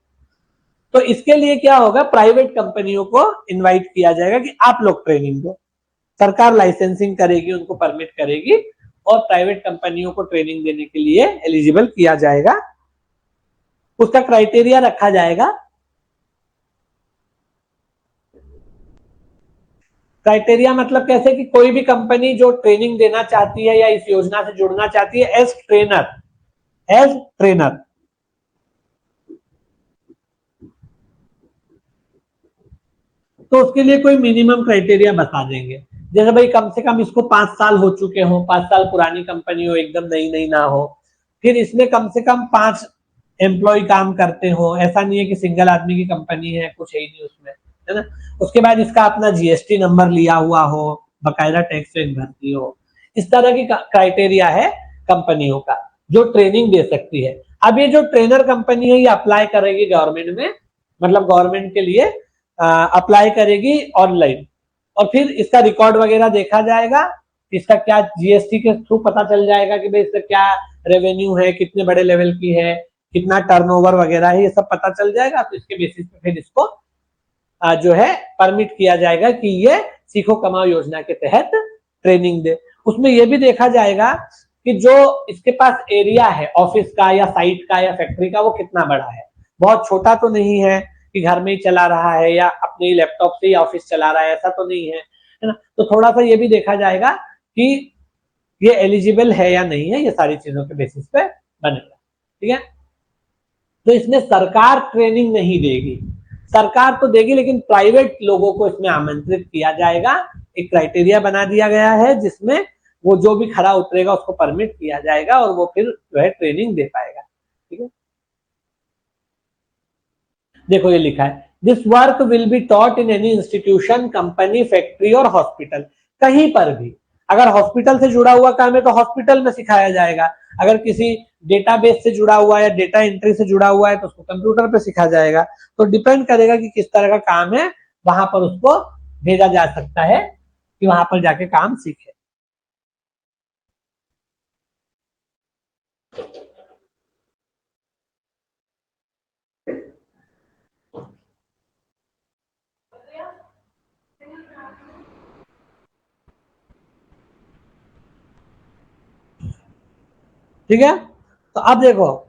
तो इसके लिए क्या होगा, प्राइवेट कंपनियों को इनवाइट किया जाएगा कि आप लोग ट्रेनिंग दो। सरकार लाइसेंसिंग करेगी, उनको परमिट करेगी और प्राइवेट कंपनियों को ट्रेनिंग देने के लिए एलिजिबल किया जाएगा। उसका क्राइटेरिया रखा जाएगा। क्राइटेरिया मतलब कैसे कि कोई भी कंपनी जो ट्रेनिंग देना चाहती है या इस योजना से जुड़ना चाहती है एज ट्रेनर तो उसके लिए कोई मिनिमम क्राइटेरिया बता देंगे। जैसे भाई कम से कम इसको 5 साल हो चुके हो, 5 साल पुरानी कंपनी हो, एकदम नई नई ना हो, फिर इसमें कम से कम 5 एम्प्लॉय काम करते हो, ऐसा नहीं है कि सिंगल आदमी की कंपनी है, कुछ है ही नहीं उसमें, है ना। उसके बाद इसका अपना जीएसटी नंबर लिया हुआ हो, बकायदा टैक्स भरती हो। इस तरह की क्राइटेरिया है कंपनियों का जो ट्रेनिंग दे सकती है। अब ये जो ट्रेनर कंपनी है ये अप्लाई करेगी गवर्नमेंट में, मतलब गवर्नमेंट के लिए अप्लाई करेगी ऑनलाइन और फिर इसका रिकॉर्ड वगैरह देखा जाएगा, इसका क्या जीएसटी के थ्रू पता चल जाएगा कि भाई इसका क्या रेवेन्यू है, कितने बड़े लेवल की है, कितना टर्नओवर वगैरह है, ये सब पता चल जाएगा। तो इसके बेसिस पे फिर इसको जो है परमिट किया जाएगा कि ये सीखो कमाओ योजना के तहत ट्रेनिंग दे। उसमें यह भी देखा जाएगा कि जो इसके पास एरिया है ऑफिस का या साइट का या फैक्ट्री का वो कितना बड़ा है। बहुत छोटा तो नहीं है कि घर में ही चला रहा है या अपने ही लैपटॉप से ही ऑफिस चला रहा है, ऐसा तो नहीं है ना। तो थोड़ा सा ये भी देखा जाएगा कि ये एलिजिबल है या नहीं है, ये सारी चीजों के बेसिस पे बनेगा, ठीक है। तो इसमें सरकार ट्रेनिंग नहीं देगी, सरकार तो देगी लेकिन प्राइवेट लोगों को इसमें आमंत्रित किया जाएगा। एक क्राइटेरिया बना दिया गया है जिसमें वो जो भी खरा उतरेगा उसको परमिट किया जाएगा और वो फिर जो है ट्रेनिंग दे पाएगा, ठीक है। देखो ये लिखा है, this work will be taught in any institution, company, factory और हॉस्पिटल। कहीं पर भी, अगर हॉस्पिटल से जुड़ा हुआ काम है तो हॉस्पिटल में सिखाया जाएगा, अगर किसी डेटाबेस से जुड़ा हुआ है, डेटा एंट्री से जुड़ा हुआ है तो उसको कंप्यूटर पे सिखाया जाएगा। तो डिपेंड करेगा कि किस तरह का काम है, वहां पर उसको भेजा जा सकता है कि वहां पर जाके काम सीखे। ठीक है। तो अब देखो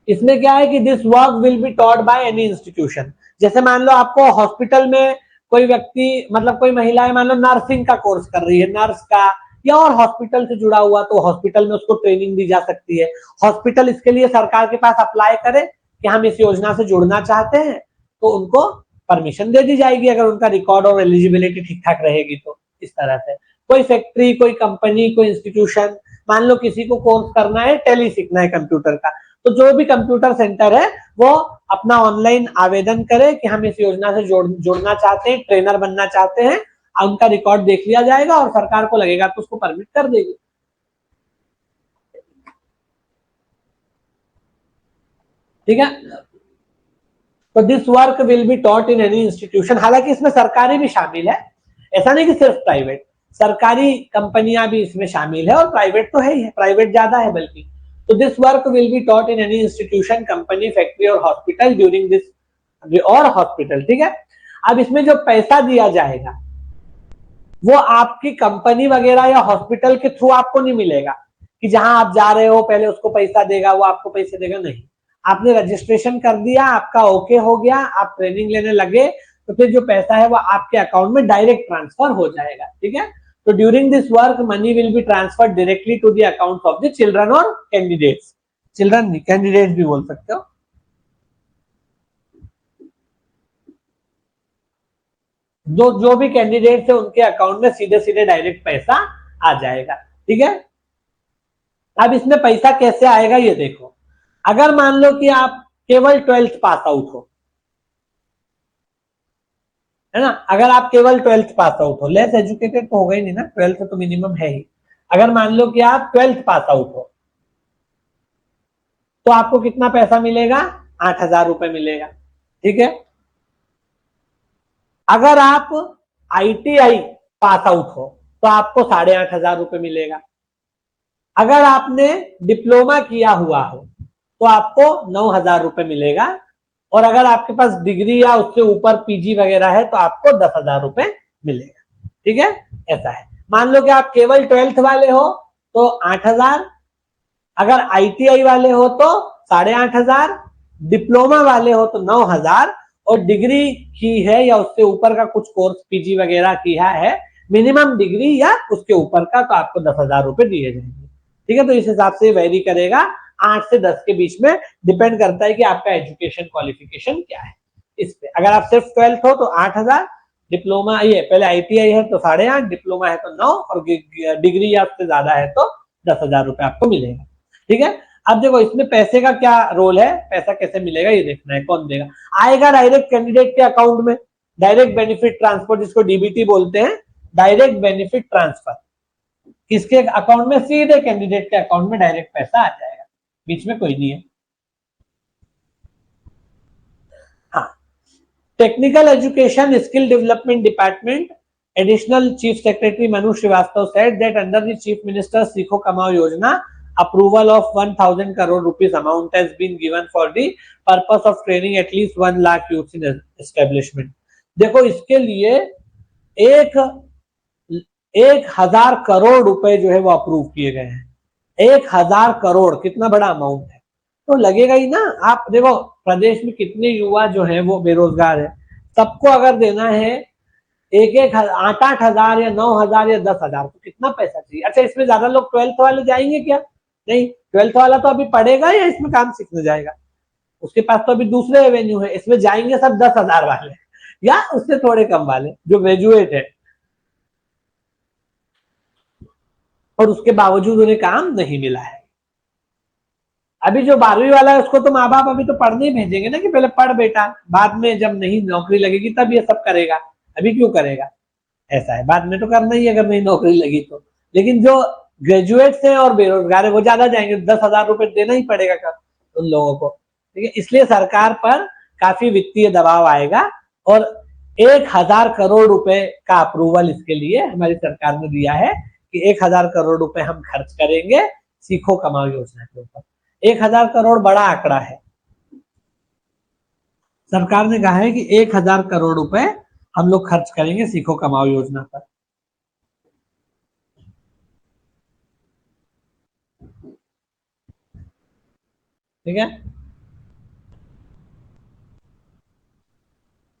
इसमें क्या है कि this work will be taught by any institution. जैसे मान लो आपको हॉस्पिटल में कोई व्यक्ति, मतलब कोई महिला है, मान लो नर्सिंग का कोर्स कर रही है, नर्स का, या और हॉस्पिटल से जुड़ा हुआ, तो हॉस्पिटल में उसको ट्रेनिंग दी जा सकती है। हॉस्पिटल इसके लिए सरकार के पास अप्लाई करे कि हम इस योजना से जुड़ना चाहते हैं, तो उनको परमिशन दे दी जाएगी अगर उनका रिकॉर्ड और एलिजिबिलिटी ठीक ठाक रहेगी। तो इस तरह से कोई फैक्ट्री, कोई कंपनी, कोई इंस्टीट्यूशन, मान लो किसी को कोर्स करना है, टैली सीखना है कंप्यूटर का, तो जो भी कंप्यूटर सेंटर है वो अपना ऑनलाइन आवेदन करे कि हम इस योजना से जुड़ना चाहते हैं, ट्रेनर बनना चाहते हैं, उनका रिकॉर्ड देख लिया जाएगा और सरकार को लगेगा तो उसको परमिट कर देगी, ठीक है। तो this work will be taught in any institution. हालांकि इसमें सरकारी भी शामिल है, ऐसा नहीं कि सिर्फ प्राइवेट, सरकारी कंपनियां भी इसमें शामिल है और प्राइवेट तो है ही है, प्राइवेट ज्यादा है बल्कि। तो this work will be taught in any institution, company, factory और हॉस्पिटल ड्यूरिंग दिस, और हॉस्पिटल, ठीक है। अब इसमें जो पैसा दिया जाएगा वो आपकी कंपनी वगैरह या हॉस्पिटल के थ्रू आपको नहीं मिलेगा कि जहां आप जा रहे हो पहले उसको पैसा देगा, वो आपको पैसे देगा, नहीं। आपने रजिस्ट्रेशन कर दिया, आपका ओके हो गया, आप ट्रेनिंग लेने लगे, तो फिर जो पैसा है वो आपके अकाउंट में डायरेक्ट ट्रांसफर हो जाएगा, ठीक है। तो during this work money will be transferred directly to the account of the children और कैंडिडेट्स, चिल्ड्रन कैंडिडेट्स भी बोल सकते हो, जो भी कैंडिडेट है उनके अकाउंट में सीधे सीधे डायरेक्ट पैसा आ जाएगा। ठीक है, अब इसमें पैसा कैसे आएगा ये देखो। अगर मान लो कि आप केवल 12th पास आउट हो, है ना, अगर आप केवल 12th पास आउट हो, लेस एजुकेटेड तो होगा ही नहीं ना, 12th तो मिनिमम है ही। अगर मान लो कि आप 12th पास आउट हो तो आपको कितना पैसा मिलेगा, 8,000 रुपए मिलेगा। ठीक है, अगर आप ITI पास आउट हो तो आपको 8,500 रुपए मिलेगा। अगर आपने डिप्लोमा किया हुआ हो तो आपको 9,000 रुपए मिलेगा, और अगर आपके पास डिग्री या उससे ऊपर PG वगैरह है तो आपको 10,000 रुपए मिलेगा। ठीक है, ऐसा है। मान लो कि आप केवल 12th वाले हो तो 8,000, अगर ITI वाले हो तो 8,500, डिप्लोमा वाले हो तो 9,000, और डिग्री की है या उससे ऊपर का कुछ कोर्स PG वगैरह किया है, मिनिमम डिग्री या उसके ऊपर का, तो आपको 10,000 रुपए दिए जाएंगे। ठीक है, तो इस हिसाब से वेरी करेगा, 8 से 10 के बीच में डिपेंड करता है कि आपका एजुकेशन क्वालिफिकेशन क्या है। इस पे अगर आप सिर्फ 12th हो तो 8,000, डिप्लोमा ये पहले ITI है तो 8,500, डिप्लोमा है तो 9, और डिग्री या उससे ज्यादा है तो 10,000 रुपए आपको मिलेगा। ठीक है, अब देखो इसमें पैसे का क्या रोल है, पैसा कैसे मिलेगा ये देखना है, कौन देगा। आएगा डायरेक्ट कैंडिडेट के अकाउंट में, डायरेक्ट बेनिफिट ट्रांसफर जिसको DBT बोलते हैं, डायरेक्ट बेनिफिट ट्रांसफर। किसके अकाउंट में, सीधे कैंडिडेट के अकाउंट में डायरेक्ट पैसा आ जाएगा, बीच में कोई नहीं है। हाँ, technical education skill development department additional chief secretary Manu Shrivastava said that under the chief minister's सीखो कमाओ योजना approval of 1,000 crore rupees amount has been given for the purpose of training at least 1 lakh youths in establishment। देखो इसके लिए 1,000 करोड़ रुपए जो है वो अप्रूव किए गए हैं। 1,000 करोड़ कितना बड़ा अमाउंट है, तो लगेगा ही ना। आप देखो प्रदेश में कितने युवा जो है वो बेरोजगार है, सबको अगर देना है 8,000 या 9,000 या 10,000, तो कितना पैसा चाहिए। अच्छा, इसमें ज्यादा लोग 12th वाले जाएंगे क्या, नहीं, 12th वाला तो अभी पढ़ेगा या इसमें काम सीखने जाएगा, उसके पास तो अभी दूसरे एवेन्यू है। इसमें जाएंगे सब 10,000 वाले या उससे थोड़े कम वाले जो ग्रेजुएट है और उसके बावजूद उन्हें काम नहीं मिला है। अभी जो 12वीं वाला है उसको तो माँ बाप अभी तो पढ़ने ही भेजेंगे ना, कि पहले पढ़ बेटा, बाद में जब नहीं नौकरी लगेगी तब ये सब करेगा, अभी क्यों करेगा। ऐसा है, बाद में तो करना ही अगर नहीं नौकरी लगी तो। लेकिन जो ग्रेजुएट्स हैं और बेरोजगार है वो ज्यादा जाएंगे, 10,000 रुपए देना ही पड़ेगा उन लोगों को। ठीक है, इसलिए सरकार पर काफी वित्तीय दबाव आएगा, और 1,000 करोड़ रुपए का अप्रूवल इसके लिए हमारी सरकार ने दिया है कि 1,000 करोड़ रुपए हम खर्च करेंगे सीखो कमाओ योजना के ऊपर। 1,000 करोड़ बड़ा आंकड़ा है, सरकार ने कहा है कि 1,000 करोड़ रुपए हम लोग खर्च करेंगे सीखो कमाओ योजना पर। ठीक है,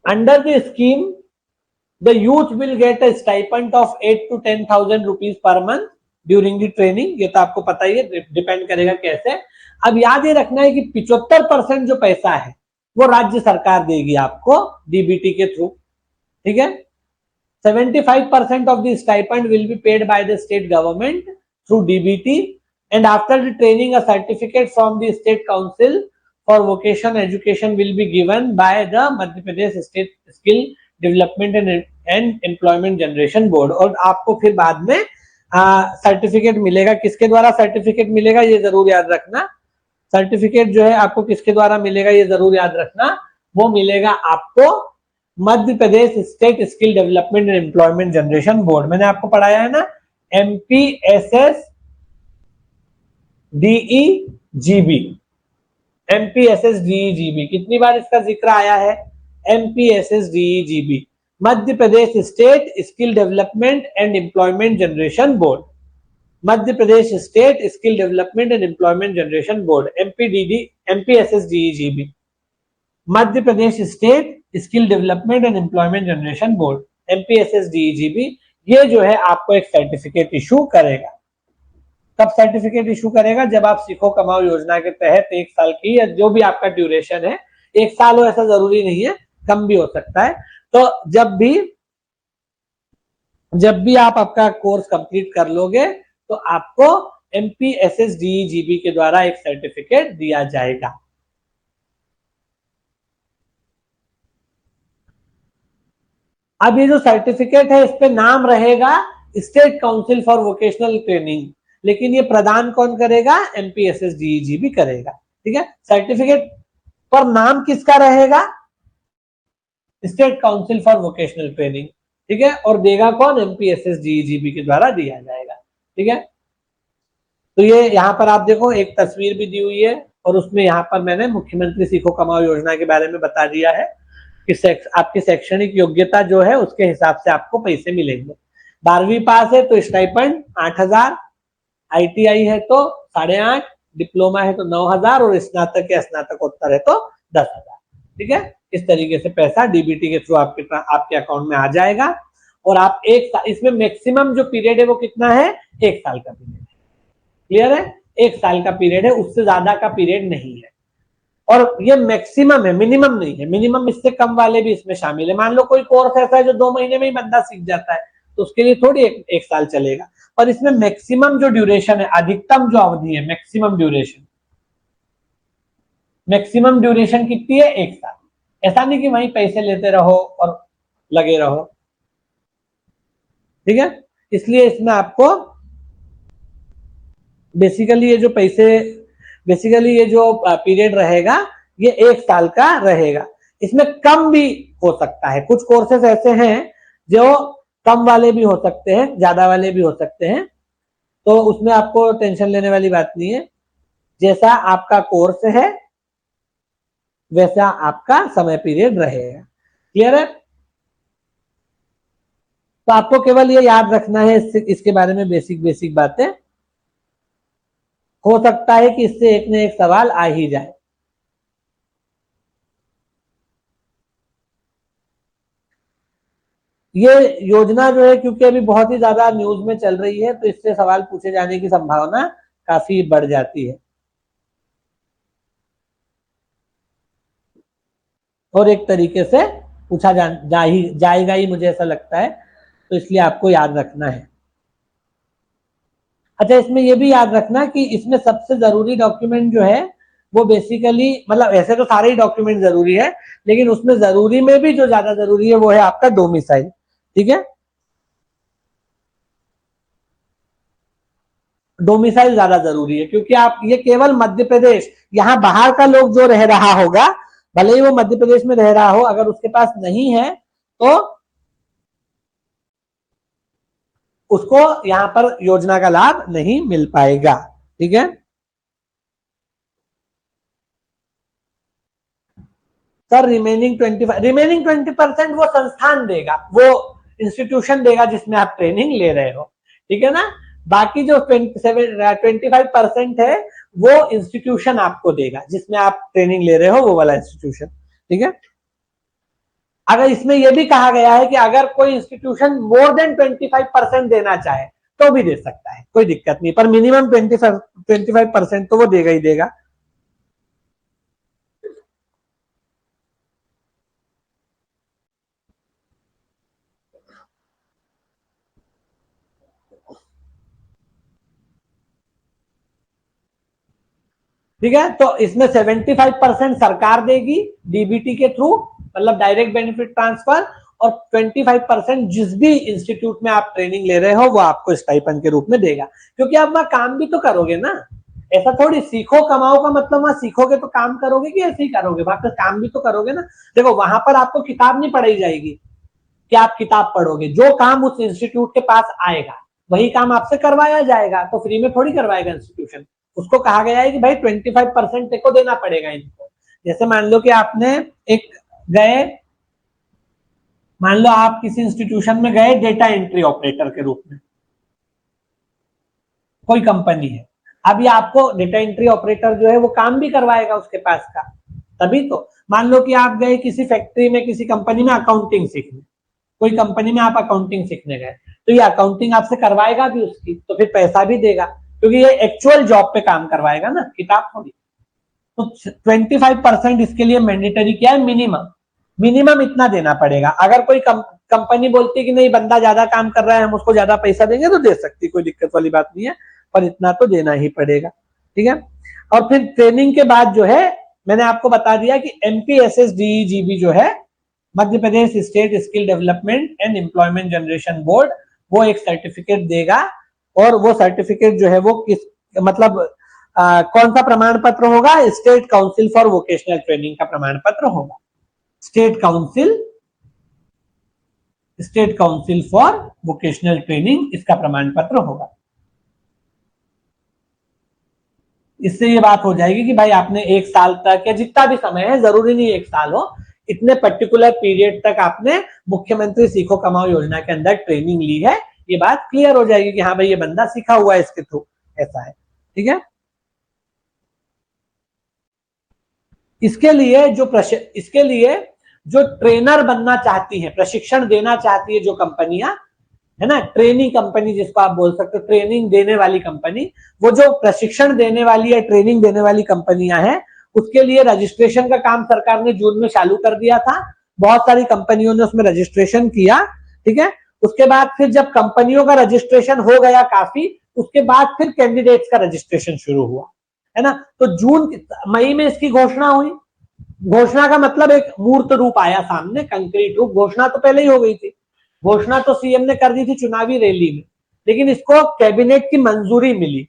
under the scheme the youth will get a stipend of 8 to 10,000 rupees per month during the training. ये तो आपको पता ही है, डिपेंड करेगा कैसे। अब याद ये रखना है कि 75% जो पैसा है वो राज्य सरकार देगी आपको DBT के थ्रू। ठीक है, 75% of the stipend will be paid by the state government through DBT, and after the training a certificate from the state council for vocation education will be given by the Madhya Pradesh State Skill Development and Employment Generation Board। और आपको फिर बाद में certificate मिलेगा। किसके द्वारा certificate मिलेगा ये जरूर याद रखना। सर्टिफिकेट जो है आपको किसके द्वारा मिलेगा ये जरूर याद रखना, वो मिलेगा आपको Madhya Pradesh state skill development and employment generation board. मैंने आपको पढ़ाया है ना, MPSSDEGB, MPSSDEGB, कितनी बार इसका जिक्र आया है, MPSSDEGB, Madhya Pradesh state skill development and employment generation board, Madhya Pradesh state skill development and employment generation board, MPSSDEGB, Madhya Pradesh state skill development and employment generation board, MPSSDEGB। ये जो है आपको एक सर्टिफिकेट इशू करेगा। तब सर्टिफिकेट इशू करेगा जब आप सीखो कमाओ योजना के तहत 1 साल की, या जो भी आपका ड्यूरेशन है 1 साल हो, ऐसा जरूरी नहीं है, कम भी हो सकता है। तो जब भी आप आपका कोर्स कंप्लीट कर लोगे तो आपको MPSSDEGB के द्वारा एक सर्टिफिकेट दिया जाएगा। अब ये जो सर्टिफिकेट है इस पे नाम रहेगा state council for vocational training, लेकिन ये प्रदान कौन करेगा? MPSSDEGB करेगा। ठीक है, सर्टिफिकेट पर नाम किसका रहेगा? State council for vocational training. ठीक है, और देगा कौन? MPSSDEGB के द्वारा दिया जाएगा। ठीक है, तो ये यहाँ पर आप देखो एक तस्वीर भी दी हुई है, और उसमें यहाँ पर मैंने मुख्यमंत्री सीखो कमाओ योजना के बारे में बता दिया है कि आपकी शैक्षणिक योग्यता जो है उसके हिसाब से आपको पैसे मिलेंगे। 12वीं पास है तो स्टाइपेंड 8,000, ITI है तो 8,500, डिप्लोमा है तो 9,000, और स्नातक या स्नातकोत्तर है तो 10,000। ठीक है, इस तरीके से पैसा DBT के थ्रू आपके अकाउंट में आ जाएगा। और आप इसमें मैक्सिमम जो पीरियड है वो कितना है? 1 साल का पीरियड है। क्लियर है? 1 साल का पीरियड है, उससे ज्यादा का पीरियड नहीं है। और ये मैक्सिमम है, मिनिमम नहीं है। मिनिमम इससे कम वाले भी इसमें शामिल है। मान लो कोई कोर्स ऐसा है जो 2 महीने में ही बंदा सीख जाता है, तो उसके लिए थोड़ी एक साल चलेगा। और इसमें मैक्सिमम जो ड्यूरेशन है, अधिकतम जो अवधि है, मैक्सिमम ड्यूरेशन कितनी है? 1 साल। ऐसा नहीं कि वहीं पैसे लेते रहो और लगे रहो। ठीक है, इसलिए इसमें आपको बेसिकली ये जो पीरियड रहेगा ये 1 साल का रहेगा। इसमें कम भी हो सकता है, कुछ कोर्सेस ऐसे हैं जो कम वाले भी हो सकते हैं, ज्यादा वाले भी हो सकते हैं, तो उसमें आपको टेंशन लेने वाली बात नहीं है। जैसा आपका कोर्स है वैसा आपका समय पीरियड रहेगा। क्लियर है? तो आपको केवल ये याद रखना है इसके बारे में बेसिक बातें। हो सकता है कि इससे एक न एक सवाल आ ही जाए। ये योजना जो है क्योंकि अभी बहुत ही ज्यादा न्यूज में चल रही है, तो इससे सवाल पूछे जाने की संभावना काफी बढ़ जाती है, और एक तरीके से पूछा जाएगा ही, मुझे ऐसा लगता है। तो इसलिए आपको याद रखना है। अच्छा, इसमें यह भी याद रखना कि इसमें सबसे जरूरी डॉक्यूमेंट जो है वो बेसिकली, मतलब ऐसे तो सारे ही डॉक्यूमेंट जरूरी है, लेकिन उसमें जरूरी में भी जो ज्यादा जरूरी है वो है आपका डोमिसाइल। ठीक है, डोमिसाइल ज्यादा जरूरी है, क्योंकि आप ये केवल मध्य प्रदेश, यहां बाहर का लोग जो रह रहा होगा, भले ही वो मध्य प्रदेश में रह रहा हो, अगर उसके पास नहीं है तो उसको यहां पर योजना का लाभ नहीं मिल पाएगा। ठीक है, सर रिमेनिंग 20% वो संस्थान देगा, वो इंस्टीट्यूशन देगा जिसमें आप ट्रेनिंग ले रहे हो। ठीक है ना? बाकी जो 25% है वो इंस्टीट्यूशन आपको देगा जिसमें आप ट्रेनिंग ले रहे हो, वो वाला इंस्टीट्यूशन। ठीक है, अगर इसमें यह भी कहा गया है कि अगर कोई इंस्टीट्यूशन मोर देन 25% देना चाहे तो भी दे सकता है, कोई दिक्कत नहीं, पर मिनिमम 25% तो वो देगा ही देगा। ठीक है, तो इसमें 75% सरकार देगी DBT के थ्रू, मतलब डायरेक्ट बेनिफिट ट्रांसफर, और 25% जिस भी इंस्टीट्यूट में आप ट्रेनिंग ले रहे हो वो आपको स्टाइपेंड के रूप में देगा। क्योंकि आप वहां काम भी तो करोगे ना, ऐसा थोड़ी सीखो कमाओ का मतलब वहां सीखोगे तो काम करोगे कि ऐसे ही करोगे, वहां पर काम भी तो करोगे ना। देखो, वहां पर आपको किताब नहीं पढ़ाई जाएगी कि आप किताब पढ़ोगे, जो काम उस इंस्टीट्यूट के पास आएगा वही काम आपसे करवाया जाएगा, तो फ्री में थोड़ी करवाएगा इंस्टीट्यूशन। उसको कहा गया है कि भाई 25% को देना पड़ेगा इनको। जैसे मान लो कि आपने मान लो आप किसी इंस्टीट्यूशन में गए डेटा एंट्री ऑपरेटर के रूप में, कोई कंपनी है, अभी आपको डेटा एंट्री ऑपरेटर जो है वो काम भी करवाएगा उसके पास का, तभी तो। मान लो कि आप गए किसी फैक्ट्री में, किसी कंपनी में अकाउंटिंग सीखने, कोई कंपनी में आप अकाउंटिंग सीखने गए, तो ये अकाउंटिंग आपसे करवाएगा भी उसकी, तो फिर पैसा भी देगा, क्योंकि ये एक्चुअल जॉब पे काम करवाएगा ना, किताब थोड़ी। तो 25% इसके लिए मैंडेटरी क्या है, मिनिमम इतना देना पड़ेगा। अगर कोई कंपनी बोलती है कि नहीं बंदा ज्यादा काम कर रहा है, हम उसको ज्यादा पैसा देंगे, तो दे सकती, कोई दिक्कत वाली बात नहीं है, पर इतना तो देना ही पड़ेगा, ठीक है। और फिर ट्रेनिंग के बाद जो है, मैंने आपको बता दिया कि MPSSDEGB जो है, Madhya Pradesh state skill development and employment generation board, वो एक सर्टिफिकेट देगा, और वो सर्टिफिकेट जो है वो किस मतलब कौन सा प्रमाण पत्र होगा, state council for vocational training का प्रमाण पत्र होगा। State council for vocational training, इसका प्रमाण पत्र होगा। इससे ये बात हो जाएगी कि भाई आपने 1 साल तक, या जितना भी समय है, जरूरी नहीं 1 साल हो, इतने पर्टिकुलर पीरियड तक आपने मुख्यमंत्री सीखो कमाओ योजना के अंदर ट्रेनिंग ली है, ये बात क्लियर हो जाएगी कि हाँ भाई ये बंदा सीखा हुआ है इसके थ्रू, ऐसा है, ठीक है। इसके लिए जो ट्रेनर बनना चाहती है, प्रशिक्षण देना चाहती है जो कंपनियां है ना, ट्रेनिंग कंपनी जिसको आप बोल सकते हो, ट्रेनिंग देने वाली कंपनी, वो जो प्रशिक्षण देने वाली है, ट्रेनिंग देने वाली कंपनियां हैं, उसके लिए रजिस्ट्रेशन का काम सरकार ने जून में चालू कर दिया था। बहुत सारी कंपनियों ने उसमें रजिस्ट्रेशन किया, ठीक है। उसके बाद फिर जब कंपनियों का रजिस्ट्रेशन हो गया काफी, उसके बाद फिर कैंडिडेट्स का रजिस्ट्रेशन शुरू हुआ, है ना। तो मई में इसकी घोषणा हुई। घोषणा का मतलब एक मूर्त रूप आया सामने, कंक्रीट रूप। घोषणा तो पहले ही हो गई थी, घोषणा तो सीएम ने कर दी थी चुनावी रैली में, लेकिन इसको कैबिनेट की मंजूरी मिली,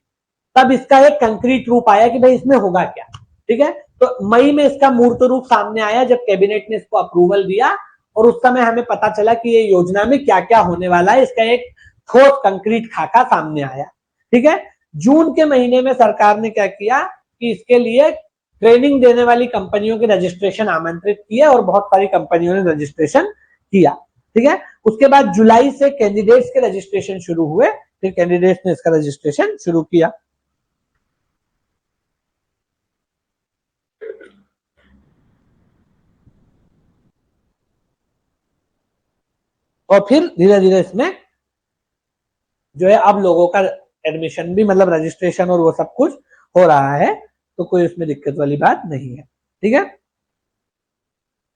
तब इसका एक कंक्रीट रूप आया कि भाई इसमें होगा क्या, ठीक है। तो मई में इसका मूर्त रूप सामने आया जब कैबिनेट ने इसको अप्रूवल दिया, और उस समय हमें पता चला कि ये योजना में क्या क्या होने वाला है, इसका एक ठोस कंक्रीट खाका सामने आया, ठीक है। जून के महीने में सरकार ने क्या किया कि इसके लिए ट्रेनिंग देने वाली कंपनियों के रजिस्ट्रेशन आमंत्रित किए, और बहुत सारी कंपनियों ने रजिस्ट्रेशन किया, ठीक है। उसके बाद जुलाई से कैंडिडेट्स के रजिस्ट्रेशन शुरू हुए, फिर कैंडिडेट्स ने इसका रजिस्ट्रेशन शुरू किया। और फिर धीरे धीरे इसमें जो है अब लोगों का एडमिशन भी, मतलब रजिस्ट्रेशन और वो सब कुछ हो रहा है, तो कोई उसमें दिक्कत वाली बात नहीं है, ठीक है।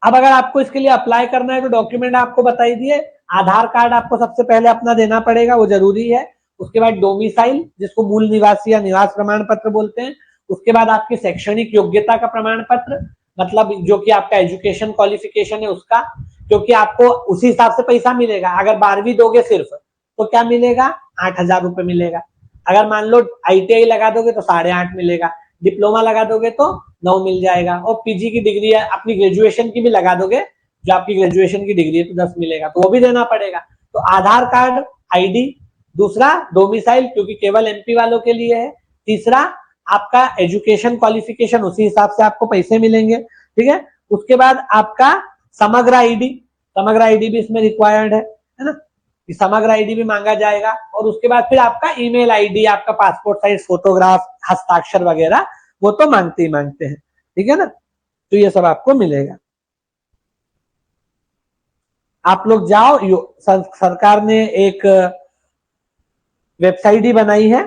अब अगर आपको इसके लिए अप्लाई करना है तो डॉक्यूमेंट आपको बता ही दिए। आधार कार्ड आपको सबसे पहले अपना देना पड़ेगा, वो जरूरी है। उसके बाद डोमिसाइल, जिसको मूल निवासी या निवास प्रमाण पत्र बोलते हैं। उसके बाद आपकी शैक्षणिक योग्यता का प्रमाण पत्र, मतलब जो कि आपका एजुकेशन क्वालिफिकेशन है उसका, क्योंकि आपको उसी हिसाब से पैसा मिलेगा। अगर 12वीं दोगे सिर्फ तो क्या मिलेगा, 8,000 रुपए मिलेगा। अगर मान लो ITI लगा दोगे तो 8.5 मिलेगा, डिप्लोमा लगा दोगे तो 9 मिल जाएगा, और पीजी की डिग्री है, अपनी ग्रेजुएशन की भी लगा दोगे, जो आपकी ग्रेजुएशन की डिग्री है, तो 10 मिलेगा, तो वो भी देना पड़ेगा। तो आधार कार्ड, ID, दूसरा डोमिसाइल, क्योंकि केवल MP वालों के लिए है। तीसरा आपका एजुकेशन क्वालिफिकेशन, उसी हिसाब से आपको पैसे मिलेंगे, ठीक है। उसके बाद आपका समग्र ID भी इसमें रिक्वायर्ड है ना, समग्र ID भी मांगा जाएगा। और उसके बाद फिर आपका ईमेल ID, आपका पासपोर्ट साइज फोटोग्राफ, हस्ताक्षर वगैरह, वो तो मांगते ही मांगते हैं, ठीक है ना। तो ये सब आपको मिलेगा। आप लोग जाओ, सरकार ने एक वेबसाइट ही बनाई है,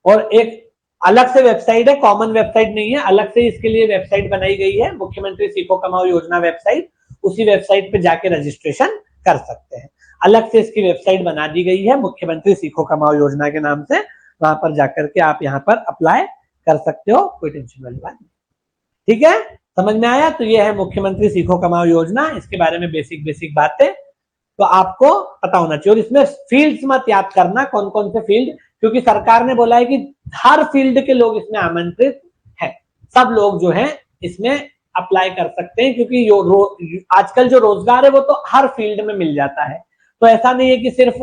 और एक अलग से वेबसाइट है, कॉमन वेबसाइट नहीं है, अलग से इसके लिए वेबसाइट बनाई गई है, मुख्यमंत्री सीखो कमाओ योजना वेबसाइट। उसी वेबसाइट पे जाके रजिस्ट्रेशन कर सकते हैं। अलग से इसकी वेबसाइट बना दी गई है मुख्यमंत्री सीखो कमाओ योजना के नाम से, वहां पर जाकर के आप यहाँ पर अप्लाई कर सकते हो, कोई टेंशन वाली बात नहीं, ठीक है। समझ में आया। तो ये है मुख्यमंत्री सीखो कमाओ योजना, इसके बारे में बेसिक बातें तो आपको पता होना चाहिए। और इसमें फील्ड्स मत याद करना, कौन कौन से फील्ड, क्योंकि सरकार ने बोला है कि हर फील्ड के लोग इसमें आमंत्रित हैं, सब लोग जो हैं इसमें अप्लाई कर सकते हैं, क्योंकि आजकल जो रोजगार है वो तो हर फील्ड में मिल जाता है। तो ऐसा नहीं है कि सिर्फ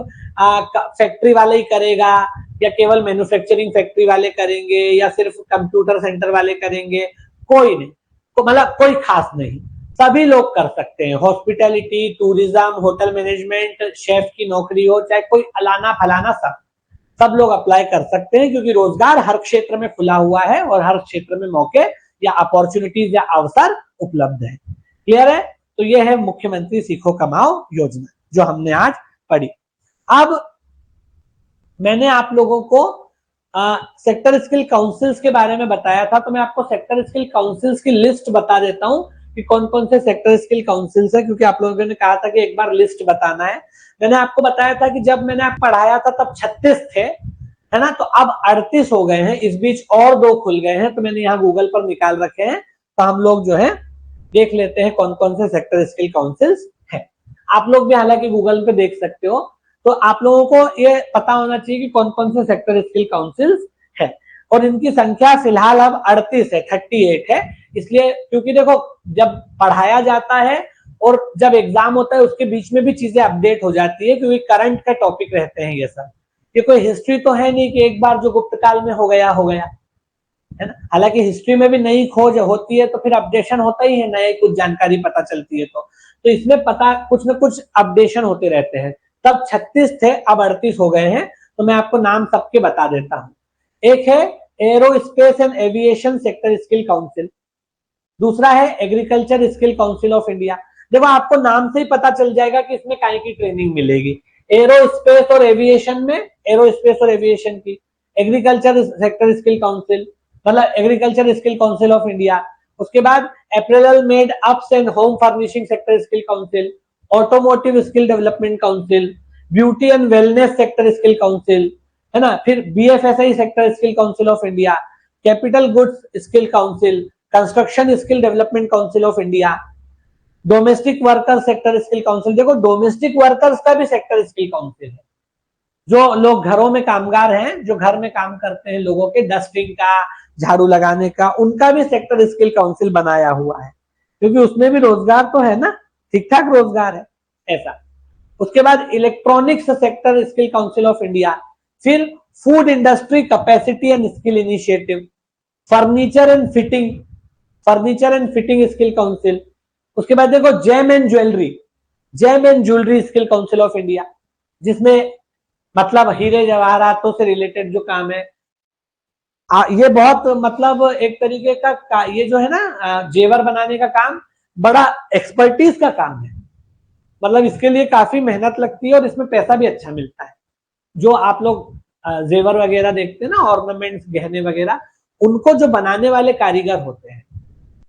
फैक्ट्री वाले ही करेगा, या केवल मैन्युफैक्चरिंग फैक्ट्री वाले करेंगे, या सिर्फ कंप्यूटर सेंटर वाले करेंगे, कोई नहीं, तो मतलब कोई खास नहीं, सभी लोग कर सकते हैं। Hospitality, tourism, hotel management, chef की नौकरी हो, चाहे कोई अलाना फलाना, सब लोग अप्लाई कर सकते हैं, क्योंकि रोजगार हर क्षेत्र में खुला हुआ है, और हर क्षेत्र में मौके या अपॉर्चुनिटीज या अवसर उपलब्ध है। क्लियर है। तो यह है मुख्यमंत्री सीखो कमाओ योजना। जो हमने आज पढ़ी। अब मैंने आप लोगों को सेक्टर स्किल काउंसिल्स के बारे में बताया था, तो मैं आपको सेक्टर स्किल काउंसिल्स की लिस्ट बता देता हूं कि कौन कौन से सेक्टर स्किल काउंसिल्स है, क्योंकि आप लोगों ने कहा था कि एक बार लिस्ट बताना है। मैंने आपको बताया था कि जब मैंने आप पढ़ाया था तब 36 थे, है ना, तो अब 38 हो गए हैं, इस बीच और 2 खुल गए हैं, तो मैंने यहाँ गूगल पर निकाल रखे हैं, तो हम लोग जो है देख लेते हैं कौन कौन से सेक्टर स्किल काउंसिल्स है। आप लोग भी हालांकि गूगल पे देख सकते हो, तो आप लोगों को ये पता होना चाहिए कि कौन कौन से सेक्टर स्किल काउंसिल्स है, और इनकी संख्या फिलहाल अब 38 है, 38 है। इसलिए क्योंकि देखो जब पढ़ाया जाता है और जब एग्जाम होता है उसके बीच में भी चीजें अपडेट हो जाती है, क्योंकि करंट का टॉपिक रहते हैं ये सब। ये कोई हिस्ट्री तो है नहीं कि एक बार जो गुप्त काल में हो गया, है ना। हालांकि हिस्ट्री में भी नई खोज होती है तो फिर अपडेशन होता ही है, नए कुछ जानकारी पता चलती है, तो इसमें पता कुछ न कुछ अपडेशन होते रहते हैं। तब 36 थे, अब 38 हो गए हैं, तो मैं आपको नाम सबके बता देता हूं। एक है aerospace and aviation sector skill council, दूसरा है agriculture skill council of India. देखो आपको नाम से ही पता चल जाएगा कि इसमें काय की ट्रेनिंग मिलेगी। एरोस्पेस और एविएशन में एरोस्पेस और एविएशन की, एग्रीकल्चर सेक्टर स्किल काउंसिल मतलब agriculture skill council of India. उसके बाद appraisal made ups and home furnishing sector skill council, automotive skill development council, beauty and wellness sector skill council, है ना, फिर BFSI sector skill council of India, capital goods skill council, construction skill development council of India, domestic worker sector skill council. देखो domestic workers का भी sector skill council है, जो लोग घरों में कामगार हैं, जो घर में काम करते हैं, लोगों के डस्टिंग का, झाड़ू लगाने का, उनका भी सेक्टर स्किल काउंसिल बनाया हुआ है, क्योंकि उसमें भी रोजगार तो है ना, ठीक ठाक रोजगार है ऐसा। उसके बाद electronics sector skill council of India, फिर food industry capacity and skill initiative, furniture and fitting skill council. उसके बाद देखो gem and jewellery skill council of India, जिसमें मतलब हीरे जवाहरातों से रिलेटेड जो काम है, ये बहुत मतलब एक तरीके का ये जो है ना जेवर बनाने का काम बड़ा एक्सपर्टीज का काम है, मतलब इसके लिए काफी मेहनत लगती है और इसमें पैसा भी अच्छा मिलता है। जो आप लोग जेवर वगैरह देखते हैं ना, ऑर्नामेंट्स, गहने वगैरह, उनको जो बनाने वाले कारीगर होते हैं,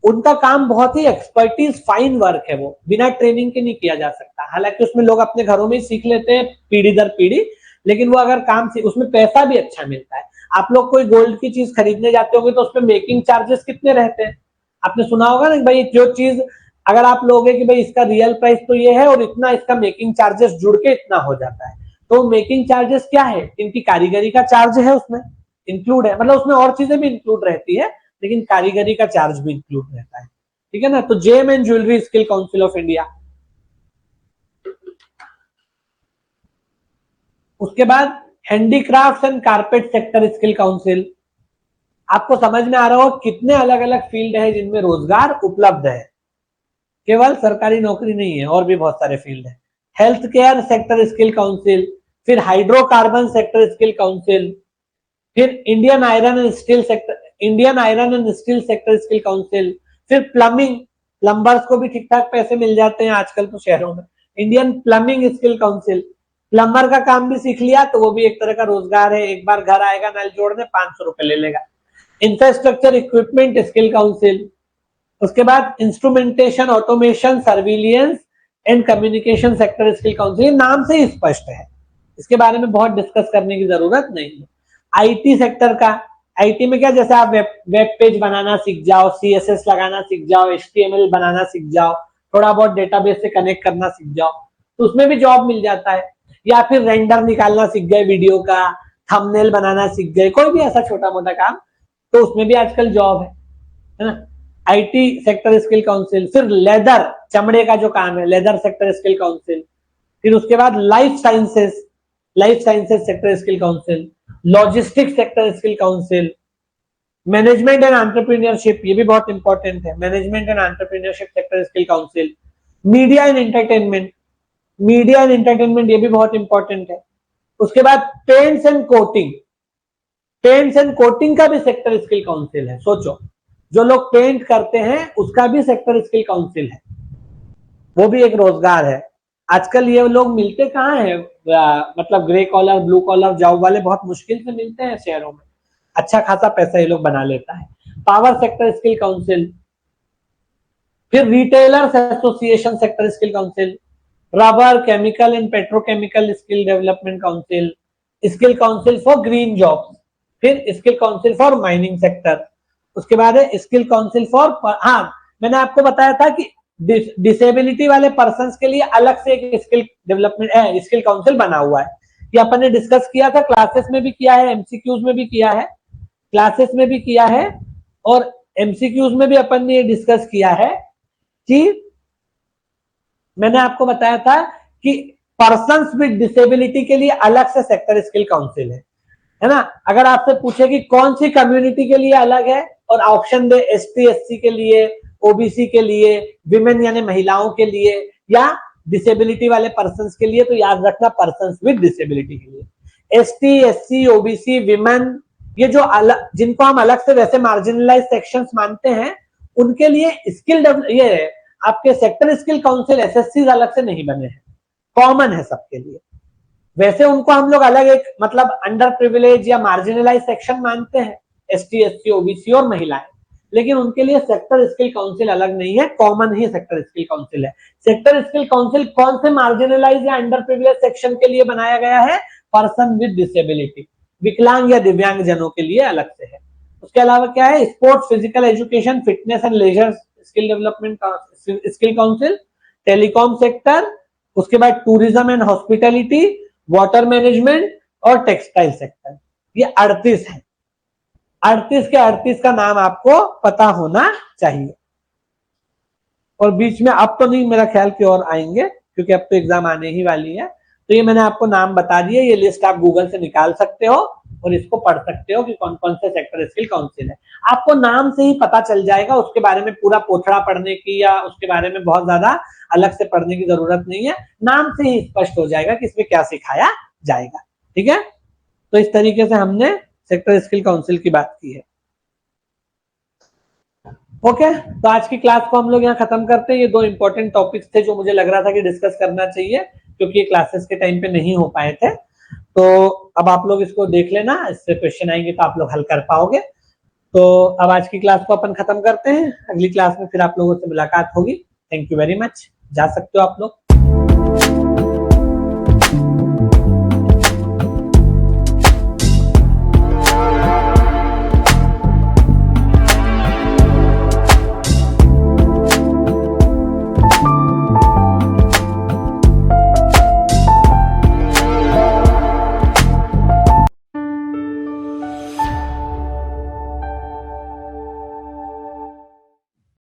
उनका काम बहुत ही एक्सपर्टीज फाइन वर्क है, वो बिना ट्रेनिंग के नहीं किया जा सकता। हालांकि उसमें लोग अपने घरों में ही सीख लेते हैं पीढ़ी दर पीढ़ी, लेकिन वो अगर काम उसमें पैसा भी अच्छा मिलता है। आप लोग कोई गोल्ड की चीज खरीदने जाते होंगे तो उसमें मेकिंग चार्जेस कितने रहते हैं, आपने सुना होगा ना भाई, जो चीज अगर आप लोगे कि भाई इसका रियल प्राइस तो ये है और इतना इसका मेकिंग चार्जेस जुड़ के इतना हो जाता है, तो मेकिंग चार्जेस क्या है, इनकी कारीगरी का चार्ज है, उसमें इंक्लूड है, मतलब उसमें और चीजें भी इंक्लूड रहती है लेकिन कारीगरी का चार्ज भी इंक्लूड रहता है, ठीक है ना। तो gem and jewellery skill council of India. उसके बाद handicrafts and carpet sector skill council. आपको समझ में आ रहा हो कितने अलग अलग फील्ड है जिनमें रोजगार उपलब्ध है, केवल सरकारी नौकरी नहीं है, और भी बहुत सारे फील्ड है। Health care sector skill council, फिर हाइड्रोकार्बन सेक्टर स्किल काउंसिल, फिर Indian iron and steel sector skill council, फिर प्लम्बर्स को भी ठीक ठाक पैसे मिल जाते हैं आजकल तो शहरों में, Indian plumbing skill council. Plumber का काम भी सीख लिया तो वो भी एक तरह का रोजगार है, एक बार घर आएगा नल जोड़ने 500 रुपए ले लेगा। Infrastructure equipment skill council. उसके बाद instrumentation, automation, surveillance and communication sector skill council. नाम से ही स्पष्ट है, इसके बारे में बहुत डिस्कस करने की जरूरत नहीं है। आईटी सेक्टर का, आईटी में क्या, जैसे आप वेब पेज बनाना सीख जाओ, सीएसएस लगाना सीख जाओ, एचटीएमएल बनाना सीख जाओ, थोड़ा बहुत डेटाबेस से कनेक्ट करना सीख जाओ, तो उसमें भी जॉब मिल जाता है। या फिर रेंडर निकालना सीख गए वीडियो का, थंबनेल बनाना सीख गए, कोई भी ऐसा छोटा मोटा काम, तो उसमें भी आजकल जॉब है ना। IT sector skill council. फिर लेदर, चमड़े का जो काम है, लेदर सेक्टर स्किल काउंसिल। फिर उसके बाद life sciences sector skill council, logistics sector skill council, management and entrepreneurship, ये भी बहुत इंपॉर्टेंट है, management and entrepreneurship sector skill council. Media and entertainment, ये भी बहुत इंपॉर्टेंट है। उसके बाद पेंट्स एंड कोटिंग का भी सेक्टर स्किल काउंसिल है। सोचो, जो लोग पेंट करते हैं उसका भी सेक्टर स्किल काउंसिल है, वो भी एक रोजगार है। आजकल ये लोग मिलते कहाँ हैं, मतलब grey collar blue collar job वाले बहुत मुश्किल से मिलते हैं शहरों में, अच्छा खासा पैसा ये लोग बना लेता है। पावर सेक्टर स्किल काउंसिल, फिर retailers association sector skill council, rubber chemical and petrochemical skill development council, skill council for green jobs, फिर skill council for mining sector, उसके बाद है स्किल काउंसिल फॉर, हाँ मैंने आपको बताया था कि डिसेबिलिटी वाले पर्सन के लिए अलग से एक स्किल डेवलपमेंट है, स्किल काउंसिल बना हुआ है। ये अपन ने डिस्कस किया था, क्लासेस में भी किया है, एमसीक्यूज में भी किया है, क्लासेस में भी किया है और एमसीक्यूज में भी अपन ने ये डिस्कस किया है कि मैंने आपको बताया था कि पर्सन्स विद डिसेबिलिटी के लिए अलग से सेक्टर स्किल काउंसिल है ना। अगर आपसे पूछे कि कौन सी कम्युनिटी के लिए अलग है और ऑप्शन दे एसटी एससी के लिए, ओबीसी के लिए, विमेन यानी महिलाओं के लिए या डिसेबिलिटी वाले पर्सन्स के लिए, तो याद रखना पर्सन्स विद डिसेबिलिटी के लिए। एसटी एससी ओबीसी विमेन, ये जो अलग, जिनको हम अलग से वैसे मार्जिनलाइज सेक्शंस मानते हैं, उनके लिए स्किल ये आपके सेक्टर स्किल काउंसिल एसएससी अलग से नहीं बने हैं, कॉमन है सबके लिए। वैसे उनको हम लोग अलग एक मतलब अंडर प्रिविलेज या मार्जिनलाइज सेक्शन मानते हैं, एसटी एससी ओबीसी और महिलाएं, लेकिन उनके लिए सेक्टर स्किल काउंसिल अलग नहीं है, कॉमन ही सेक्टर स्किल काउंसिल है। सेक्टर स्किल काउंसिल कौन से मार्जिनलाइज या अंडर प्रिविलेज सेक्शन के लिए बनाया गया है? पर्सन विद डिसेबिलिटी, विकलांग या दिव्यांग जनों के लिए अलग से है। उसके अलावा क्या है? Sports, physical education, fitness and leisure skill development skill council, telecom sector, उसके बाद tourism and hospitality, water management और टेक्सटाइल सेक्टर। ये 38 है। 38 के 38 का नाम आपको पता होना चाहिए। और बीच में अब तो नहीं मेरा ख्याल की और आएंगे, क्योंकि अब तो एग्जाम आने ही वाली है। तो ये मैंने आपको नाम बता दिए, ये लिस्ट आप गूगल से निकाल सकते हो और इसको पढ़ सकते हो कि कौन कौन से सेक्टर स्किल काउंसिल है। आपको नाम से ही पता चल जाएगा, उसके बारे में पूरा पोथड़ा पढ़ने की या उसके बारे में बहुत ज्यादा अलग से पढ़ने की जरूरत नहीं है। नाम से ही स्पष्ट हो जाएगा कि इसमें क्या सिखाया जाएगा। ठीक है, तो इस तरीके से हमने सेक्टर स्किल काउंसिल की बात की है। ओके, तो आज की क्लास को हम लोग यहाँ खत्म करते हैं। ये दो इंपॉर्टेंट टॉपिक्स थे जो मुझे लग रहा था कि डिस्कस करना चाहिए, क्योंकि ये क्लासेस के टाइम पे नहीं हो पाए थे। तो अब आप लोग इसको देख लेना, इससे क्वेश्चन आएंगे तो आप लोग हल कर पाओगे। तो अब आज की क्लास को अपन खत्म करते हैं, अगली क्लास में फिर आप लोगों से मुलाकात होगी। थैंक यू वेरी मच, जा सकते हो आप लोग।